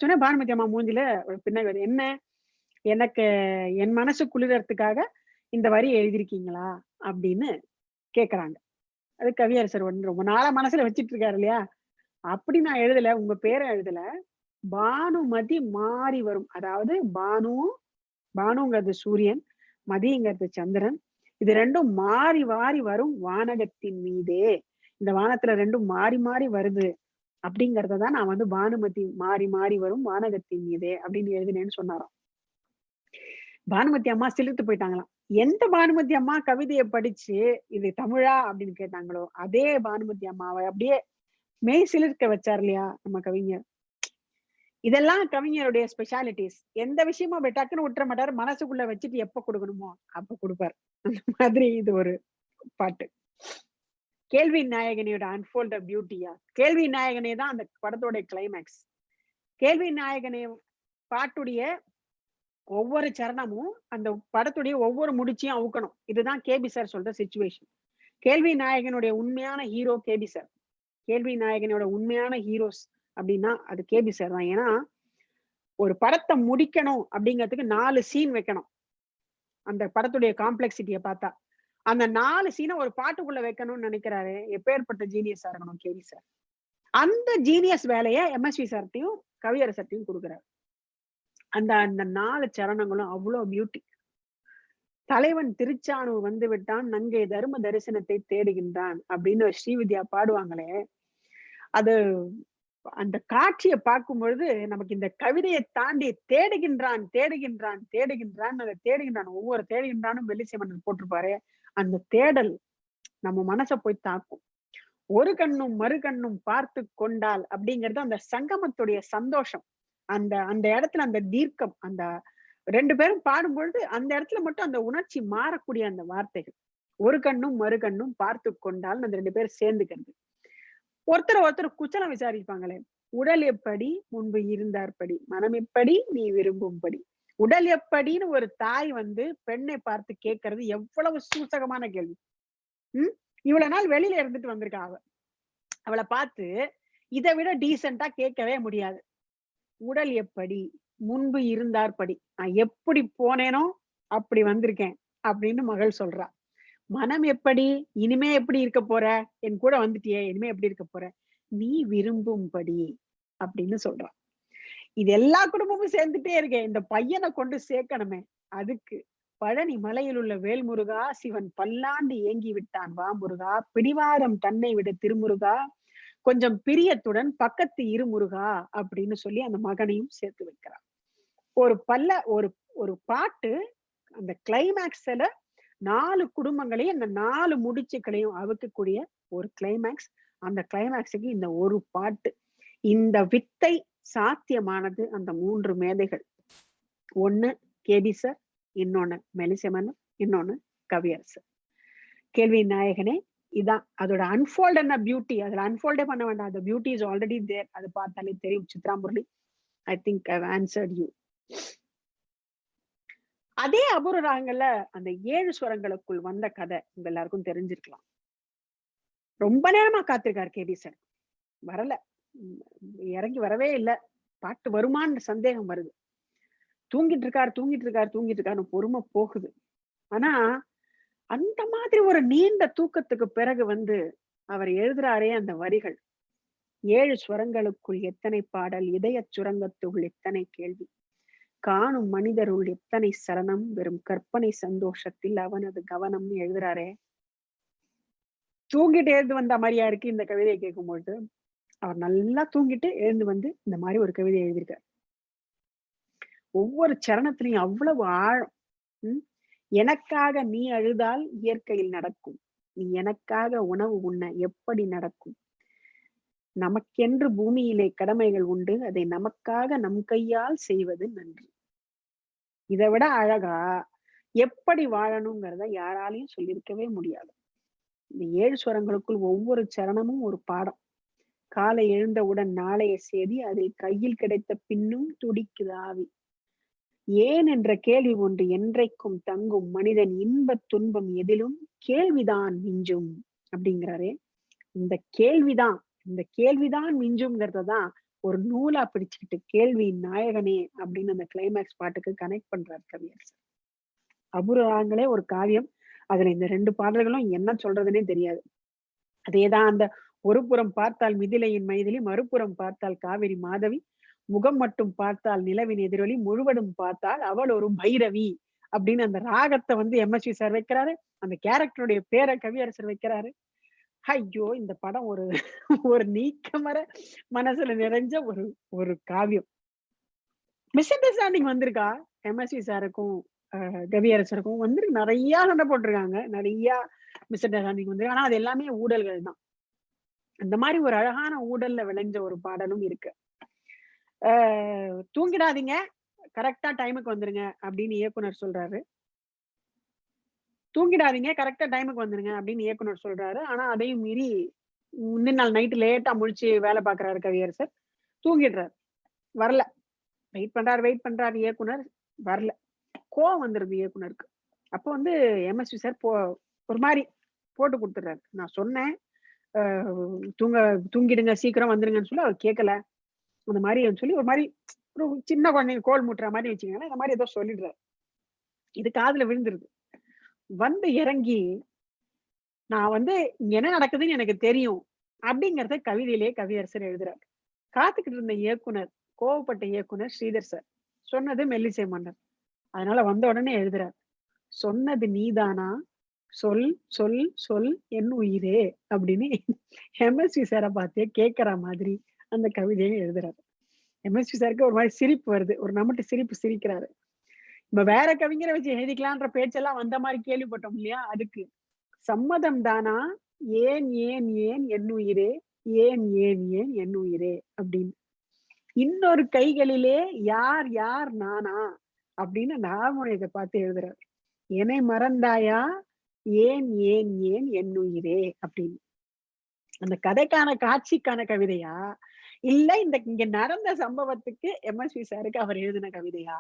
சொன்னா பானுமதி அம்மா மூஞ்சில பின்னாடி என்ன, எனக்கு என் மனசு குளிரத்துக்காக இந்த வரி எழுதிருக்கீங்களா அப்படின்னு கேக்குறாங்க. அது கவியரசர் ரொம்ப நாளா மனசுல வச்சிட்டு இருக்காரு இல்லையா, அப்படி நான் எழுதல, உங்க பேரை எழுதல, பானுமதி மாறி வரும், அதாவது பானுங்கிறது சூரியன், மதிங்கிறது சந்திரன், இது ரெண்டும் மாறி வாரி வரும் வானகத்தின் மீதே, இந்த வானத்துல ரெண்டும் மாறி மாறி வருது அப்படிங்கறதான் நான் வந்து பானுமதி மாறி மாறி வரும் வானகத்தின் மீதே அப்படின்னு எழுதினேன்னு சொன்னாராம். பானுமதி அம்மா சிலிர்த்து போயிட்டாங்களாம். எந்த பானுமதி அம்மா கவிதையை படிச்சு இது தமிழா அப்படின்னு கேட்டாங்களோ அதே பானுமதி அம்மாவை அப்படியே மெய் சிலிர்க்க வச்சார் இல்லையா நம்ம கவிஞர். இதெல்லாம் கவிஞருடைய ஸ்பெஷாலிட்டிஸ். எந்த விஷயமும் அப்படி டக்குன்னு விட்டுற மாட்டாரு, மனசுக்குள்ள வச்சுட்டு எப்ப கொடுக்கணுமோ அப்ப கொடுப்பாரு. அந்த மாதிரி இது ஒரு பாட்டு. கேள்வி நாயகனையோட அன்ஃபோல்ட் பியூட்டியா, கேள்வி நாயகனே தான் அந்த படத்தோட கிளைமேக்ஸ். கேள்வி நாயகனே பாட்டுடைய ஒவ்வொரு சரணமும் அந்த படத்துடைய ஒவ்வொரு முடிச்சையும் அவுக்கணும். இதுதான் கேபி சார் சொல்ற சிச்சுவேஷன். கேள்வி நாயகனுடைய உண்மையான ஹீரோ கேபி சார். கேள்வி நாயகனோட உண்மையான ஹீரோஸ் அப்படின்னா அது கேபி சார் தான். ஏன்னா ஒரு படத்தை முடிக்கணும் அப்படிங்கிறதுக்கு 4 சீன் வைக்கணும். அந்த படத்துடைய காம்ப்ளெக்சிட்டியை பார்த்தா அந்த 4 சீனை ஒரு பாட்டுக்குள்ள வைக்கணும்னு நினைக்கிறாரு. எப்பேற்பட்ட ஜீனியஸா இருக்கணும் கேபி சார். அந்த ஜீனியஸ் வேலையை எம்எஸ்வி சார்ட்டையும் கவியரசர்ட்டையும் கொடுக்குறாரு. அந்த அந்த 4 சரணங்களும் அவ்வளவு பியூட்டி. தலைவன் திருச்சானூர் வந்து விட்டான், நங்கை தர்ம தரிசனத்தை தேடுகின்றான் அப்படின்னு ஸ்ரீவித்யா பாடுவாங்களே, அது அந்த காட்சியை பார்க்கும் பொழுது நமக்கு இந்த கவிதையை தாண்டி தேடுகின்றான் தேடுகின்றான் தேடுகின்றான் அந்த தேடுகின்றான் ஒவ்வொரு தேடுகின்றானும் வெள்ளிசேமன் போட்டிருப்பாரு. அந்த தேடல் நம்ம மனசை போய் தாக்கும். ஒரு கண்ணும் மறு கண்ணும் பார்த்து கொண்டால் அப்படிங்கிறது அந்த சங்கமத்துடைய சந்தோஷம். அந்த அந்த இடத்துல அந்த தீர்க்கம், அந்த 2 பேரும் பாடும்பொழுது அந்த இடத்துல மட்டும் அந்த உணர்ச்சி மாறக்கூடிய அந்த வார்த்தைகள். ஒரு கண்ணும் மறு கண்ணும் பார்த்து கொண்டால் அந்த 2 பேரும் சேர்ந்துக்கிறது. ஒருத்தர் குச்சலம் விசாரிப்பாங்களே, உடல் எப்படி முன்பு இருந்தார்படி, மனம் எப்படி நீ விரும்பும்படி. உடல் எப்படின்னு ஒரு தாய் வந்து பெண்ணை பார்த்து கேட்கறது எவ்வளவு சூசகமான கேள்வி. இவ்வளவு நாள் வெளியில இருந்துட்டு வந்திருக்கா அவளை பார்த்து இதை விட டீசெண்டா கேட்கவே முடியாது. உடல் எப்படி முன்பு இருந்தார்படி, நான் எப்படி போனேனோ அப்படி வந்திருக்கேன் அப்படின்னு மகள் சொல்றா. மனம் எப்படி, இனிமே எப்படி இருக்க போற, என் கூட வந்துட்டியே இனிமே எப்படி இருக்க போற, நீ விரும்பும்படி அப்படின்னு சொல்றான். இது எல்லா குடும்பமும் சேர்ந்துட்டே இருக்கேன், இந்த பையனை கொண்டு சேர்க்கணுமே. அதுக்கு பழனி மலையில் உள்ள வேல்முருகா, சிவன் பல்லாண்டு ஏங்கி விட்டான் வா முருகா, பிடிவாரம் தன்னை விட திருமுருகா, கொஞ்சம் பிரியத்துடன் பக்கத்து இருமுருகா அப்படின்னு சொல்லி அந்த மகனையும் சேர்த்து வைக்கிறான். ஒரு பாட்டு அந்த கிளைமேக்ஸ்ல 4 குடும்பங்களையும் அந்த 4 முடிச்சுக்களையும் அவுக்கக்கூடிய ஒரு கிளைமேக்ஸ். அந்த கிளைமேக்ஸுக்கு இந்த ஒரு பாட்டு. இந்த வித்தை சாத்தியமானது அந்த 3 மேதைகள். ஒண்ணு கேபி சார், இன்னொன்னு மெலிசெமன், இன்னொன்னு கவியரசர். கேள்வி நாயகனே இதான் அதோட அன்ஃபோல்ட் என்ன பியூட்டி. அதுல அன்ஃபோல்டே பண்ண வேண்டாம், அந்த பியூட்டி இஸ் ஆல்ரெடி தேர். அது பார்த்தாலே தெரியும். Chitra Murali, I think I have answered you. அதே அபூர்வ ராகங்கள்ல அந்த 7 ஸ்வரங்களுக்குள் வந்த கதை உங்க எல்லாருக்கும் தெரிஞ்சிருக்கலாம். ரொம்ப நேரமா காத்திருக்காரு கேபி சார், வரல, இறங்கி வரவே இல்லை. பாட்டு வருமான்னு சந்தேகம் வருது. தூங்கிட்டு இருக்காரு பொறுமை போகுது. ஆனா அந்த மாதிரி ஒரு நீண்ட தூக்கத்துக்கு பிறகு வந்து அவர் எழுதுறாரே அந்த வரிகள். 7 ஸ்வரங்களுக்குள் எத்தனை பாடல், இதய சுரங்கத்துள் எத்தனை கேள்வி, காணும் மனிதருள் எத்தனை சரணம், வெறும் கற்பனை சந்தோஷத்தில் அவனது கவனம்னு எழுதுறாரே. தூங்கிட்டு எழுந்து வந்த மாதிரியா இருக்கு இந்த கவிதையை கேட்கும்போது. அவர் நல்லா தூங்கிட்டு எழுந்து வந்து இந்த மாதிரி ஒரு கவிதை எழுதியிருக்கார். ஒவ்வொரு சரணத்திலையும் அவ்வளவு ஆழம். எனக்காக நீ அழுதால் இயற்கையில் நடக்கும், நீ எனக்காக உணவு உண்ண எப்படி நடக்கும், நமக்கென்று பூமியிலே கடமைகள் உண்டு, அதை நமக்காக நம் கையால் செய்வது நன்று. இதை விட அழகா எப்படி வாழணுங்கிறத யாராலையும் சொல்லியிருக்கவே முடியாது. இந்த 7 ஸ்வரங்களுக்குள் ஒவ்வொரு சரணமும் ஒரு பாடம். காலை எழுந்தவுடன் நாளைய செய்தி, அதில் கையில் கிடைத்த பின்னும் துடிக்குது ஆவி. ஏன் என்ற கேள்வி ஒன்று என்றைக்கும் தங்கும், மனிதன் இன்பத் துன்பம் எதிலும் கேள்விதான் மிஞ்சும் அப்படிங்கிறாரே. இந்த கேள்விதான் மிஞ்சும்ங்கிறதான் ஒரு நூலா பிடிச்சுக்கிட்டு கேள்வி நாயகனே அப்படின்னு அந்த கிளைமேக்ஸ் பாட்டுக்கு கனெக்ட் பண்றாரு கவியரசர். அபூர்வங்களே ஒரு காவியம். அதுல இந்த 2 பாடல்களும் என்ன சொல்றதுன்னே தெரியாது. அதேதான் அந்த ஒரு புறம் பார்த்தால் மிதிலையின் மைதிலி, மறுபுறம் பார்த்தால் காவிரி மாதவி, முகம் மட்டும் பார்த்தால் நிலவின் எதிரொலி, முழுவதும் பார்த்தால் அவள் ஒரு பைரவி அப்படின்னு அந்த ராகத்தை வந்து எம்எஸ்வி சார் வைக்கிறாரு. அந்த கேரக்டருடைய பேரை கவியரசர் வைக்கிறாரு. ஐயோ, இந்த படம் ஒரு நீக்கமர மனசுல நிறைஞ்ச ஒரு காவியம். மிஸ் அண்டர்ஸ்டாண்டிங் வந்திருக்கா எம்எஸ்வி சாருக்கும் கவியரசருக்கும் வந்து நிறைய சண்டை போட்டிருக்காங்க, நிறைய மிஸ் அண்டர்ஸ்டாண்டிங் வந்திருக்கு. ஆனா அது எல்லாமே ஊழல்கள் தான். அந்த மாதிரி ஒரு அழகான ஊழல்ல விளைஞ்ச ஒரு பாடலும் இருக்கு. தூங்கிடாதீங்க, கரெக்டா டைமுக்கு வந்துருங்க அப்படின்னு இயக்குனர் சொல்றாரு. தூங்கிடாதீங்க, கரெக்டா டைமுக்கு வந்துருங்க அப்படின்னு இயக்குனர் சொல்றாரு. ஆனா அதையும் மீறி முந்தின நாள் நைட்டு லேட்டா முழிச்சு வேலை பாக்குறாரு கவியரசர். தூங்கிடுறாரு, வரல. வெயிட் பண்றாரு இயக்குனர். வரல. கோவம் வந்துருது இயக்குனருக்கு. அப்போ வந்து எம்எஸ்வி சார் ஒரு மாதிரி போட்டு கொடுத்துட்றாரு. நான் சொன்னேன் தூங்கிடுங்க சீக்கிரம் வந்துருங்கன்னு சொல்லி அவர் கேட்கல. அந்த மாதிரி சொல்லி ஒரு மாதிரி ஒரு சின்ன குழந்தைங்க கோல் முட்டுற மாதிரி வச்சுக்கோங்களேன், இந்த மாதிரி ஏதோ சொல்லிடுறாரு. இது காதுல விழுந்துருது. வந்து இறங்கி நான் வந்து இங்க என்ன நடக்குதுன்னு எனக்கு தெரியும் அப்படிங்கறத கவிதையிலே கவியரசர் எழுதுறாரு. காத்துக்கிட்டு இருந்த இயக்குனர், கோவப்பட்ட இயக்குனர் ஸ்ரீதர் சார் சொன்னது மெல்லிசை மன்னர். அதனால வந்த உடனே எழுதுறார், சொன்னது நீதானா, சொல் சொல் சொல் என் உயிரே அப்படின்னு எம்எஸ்வி சாரை பார்த்தே கேட்கிற மாதிரி அந்த கவிதையை எழுதுறாரு. எம்எஸ்வி சாருக்கு ஒரு மாதிரி சிரிப்பு வருது, ஒரு நம்மட்டு சிரிக்கிறாரு. இப்ப வேற கவிஞரை வச்சு எழுதிக்கலான்ற பேச்செல்லாம் வந்த மாதிரி கேள்விப்பட்டோம் இல்லையா? அதுக்கு சம்மதம் தானா, ஏன் ஏன் ஏன் என் உயிரே, ஏன் ஏன் ஏன் என் உயிரே அப்படின்னு. இன்னொரு கைகளிலே யார் யார் நானா அப்படின்னு நாகமுனையத்தை பார்த்து எழுதுறாரு. என்னை மறந்தாயா, ஏன் ஏன் ஏன் என் உயிரே அப்படின்னு. அந்த கதைக்கான காட்சிக்கான கவிதையா இல்ல இங்க நடந்த சம்பவத்துக்கு எம்எஸ்வி சாருக்கு அவர் எழுதின கவிதையா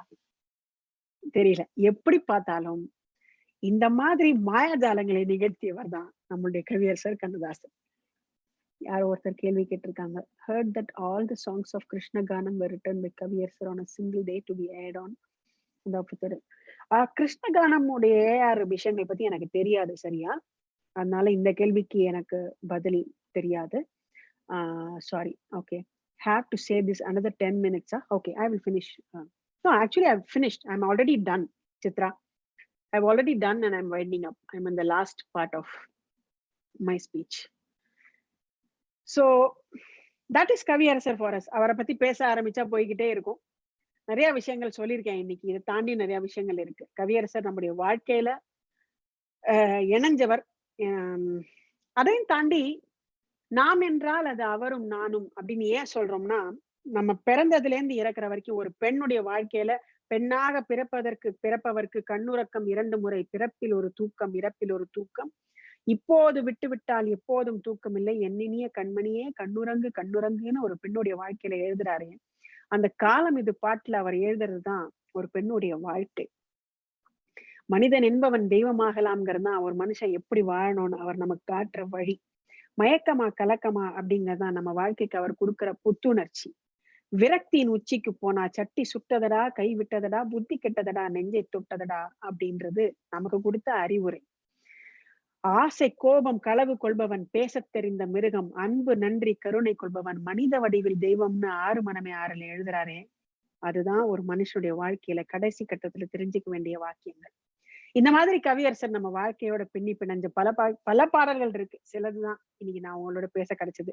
தெரியல. எப்படி பார்த்தாலும் இந்த மாதிரி மாயாஜாலங்களை நிகழ்த்தியவர் தான் நம்மளுடைய கவியரசர் கண்ணதாசன். யாரோ ஒருத்தர் கேள்வி கேட்டிருக்காங்க, heard that all the songs of Krishna Ganam were written by கவியரசர் on a single day to be aired on. கிருஷ்ணகானமுடைய ஏஆர் விஷயங்கள் பத்தி எனக்கு தெரியாது சரியா, அதனால இந்த கேள்விக்கு எனக்கு பதில் தெரியாது. Sorry. Okay, have to say this another 10 minutes. Okay, I will finish. No, actually I've finished. I'm already done, Chitra. I've already done and I'm winding up. I'm in the last part of my speech. So that is கவியரசர் for us. அவரை பத்தி பேச ஆரம்பிச்சா போய்கிட்டே இருக்கும். நிறைய விஷயங்கள் சொல்லியிருக்கேன் இன்னைக்கு. இதை தாண்டி நிறைய விஷயங்கள் இருக்கு. கவியரசர் நம்முடைய வாழ்க்கையில இணைஞ்சவர். அதையும் தாண்டி நாம் என்றால் அது அவரும் நானும் அப்படின்னு ஏன் சொல்றோம்னா, நம்ம பிறந்ததுல இருந்து இறக்குற வரைக்கும் ஒரு பெண்ணுடைய வாழ்க்கையில பெண்ணாக பிறப்பவர்க்கு கண்ணுறக்கம் 2 முறை, பிறப்பில் ஒரு தூக்கம், இறப்பில் ஒரு தூக்கம், இப்போது விட்டுவிட்டால் எப்போதும் தூக்கம் இல்லை, எண்ணினிய கண்மணியே கண்ணுறங்கு கண்ணுறங்குன்னு ஒரு பெண்ணுடைய வாழ்க்கையில எழுதுறாரு. அந்த காலம் இது பாட்டுல அவர் எழுதுறதுதான் ஒரு பெண்ணுடைய வாழ்க்கை. மனிதன் என்பவன் தெய்வமாகலாம்ங்கிறது தான் ஒரு மனுஷன் எப்படி வாழணும்னு அவர் நமக்கு காட்டுற வழி. மயக்கமா கலக்கமா அப்படிங்கறதான் நம்ம வாழ்க்கைக்கு அவர் கொடுக்கிற புத்துணர்ச்சி. விரக்தியின் உச்சிக்கு போனா சட்டி சுட்டதடா, கை விட்டதடா, புத்தி கெட்டதடா, நெஞ்சை தொட்டதடா அப்படின்றது நமக்கு கொடுத்த அறிவுரை. ஆசை கோபம் களவு கொள்பவன், பேசத் தெரிந்த மிருகம், அன்பு நன்றி கருணை கொள்பவன், மனித வடிவில் தெய்வம்னு 6 மனமே 6ல் எழுதுறாரே, அதுதான் ஒரு மனுஷனுடைய வாழ்க்கையில கடைசி கட்டத்துல தெரிஞ்சுக்க வேண்டிய வாக்கியங்கள். இந்த மாதிரி கவியரசர் நம்ம வாழ்க்கையோட பின்னி பிணைஞ்ச பல பாடல்கள் இருக்கு. சிலதுதான் இன்னைக்கு நான் உங்களோட பேச கிடைச்சது.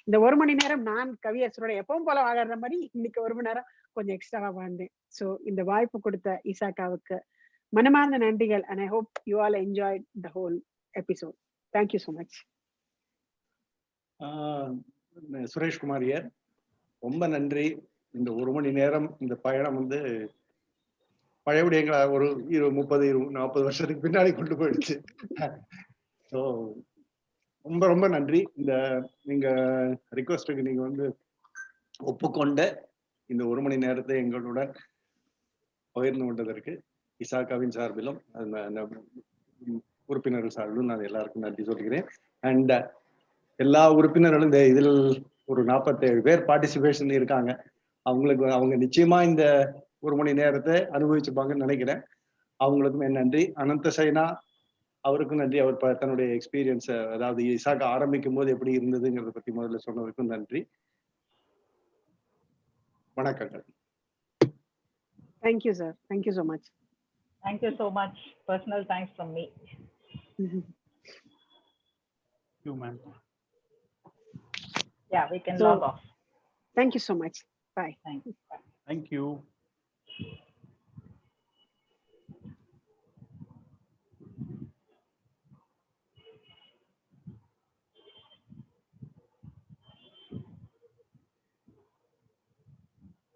இந்த 1 மணி நேரம் நான் கவியரசரோட எப்பவும் போல வாழற மாதிரி இன்னைக்கு 1 மணி நேரம் கொஞ்சம் எக்ஸ்ட்ராவா வாழ்ந்தேன். ஸோ இந்த வாய்ப்பு கொடுத்த இசாக்காவுக்கு மனமார்ந்த நன்றிகள். and I hope you all enjoyed the whole episode. Thank you so much. Sureshkumar Iyer, ரொம்ப நன்றி. இந்த 1 மணி நேரம் இந்த பயணம் வந்து பழையபடி எங்களை ஒரு 30-40 வருஷத்துக்கு பின்னாடி கொண்டு போயிடுச்சு. ஸோ ரொம்ப ரொம்ப நன்றி. இந்த நீங்க ரிக்வஸ்டுக்கு நீங்க வந்து ஒப்புக்கொண்ட இந்த 1 மணி நேரத்தை எங்களுடன் பகிர்ந்து கொண்டதற்கு இசாக்காவின் சார்பிலும் உறுப்பினர்கள் சார்பிலும் நான் எல்லாருக்கும் நன்றி சொல்கிறேன். அண்ட் எல்லா உறுப்பினர்களும் இந்த இதில் ஒரு 47 பேர் பார்ட்டிசிபேஷன் இருக்காங்க. அவங்க நிச்சயமா இந்த 1 மணி நேரத்தை அனுபவிச்சுப்பாங்கன்னு நினைக்கிறேன். அவங்களுக்கும் என் நன்றி. அனந்த சைனா அவருக்கும் நன்றி. அவர் தன்னுடைய எக்ஸ்பீரியன்ஸ், அதாவது இசாக்கா ஆரம்பிக்கும் போது எப்படி இருந்ததுங்கிறத பத்தி முதல்ல சொன்னதுக்கும் நன்றி. வணக்கங்கள். Thank you, sir. Thank you so much. Thank you so much. Personal thanks from me. You, ma'am. Yeah, we can So, log off. Thank you so much. Bye. Thanks. Thank you.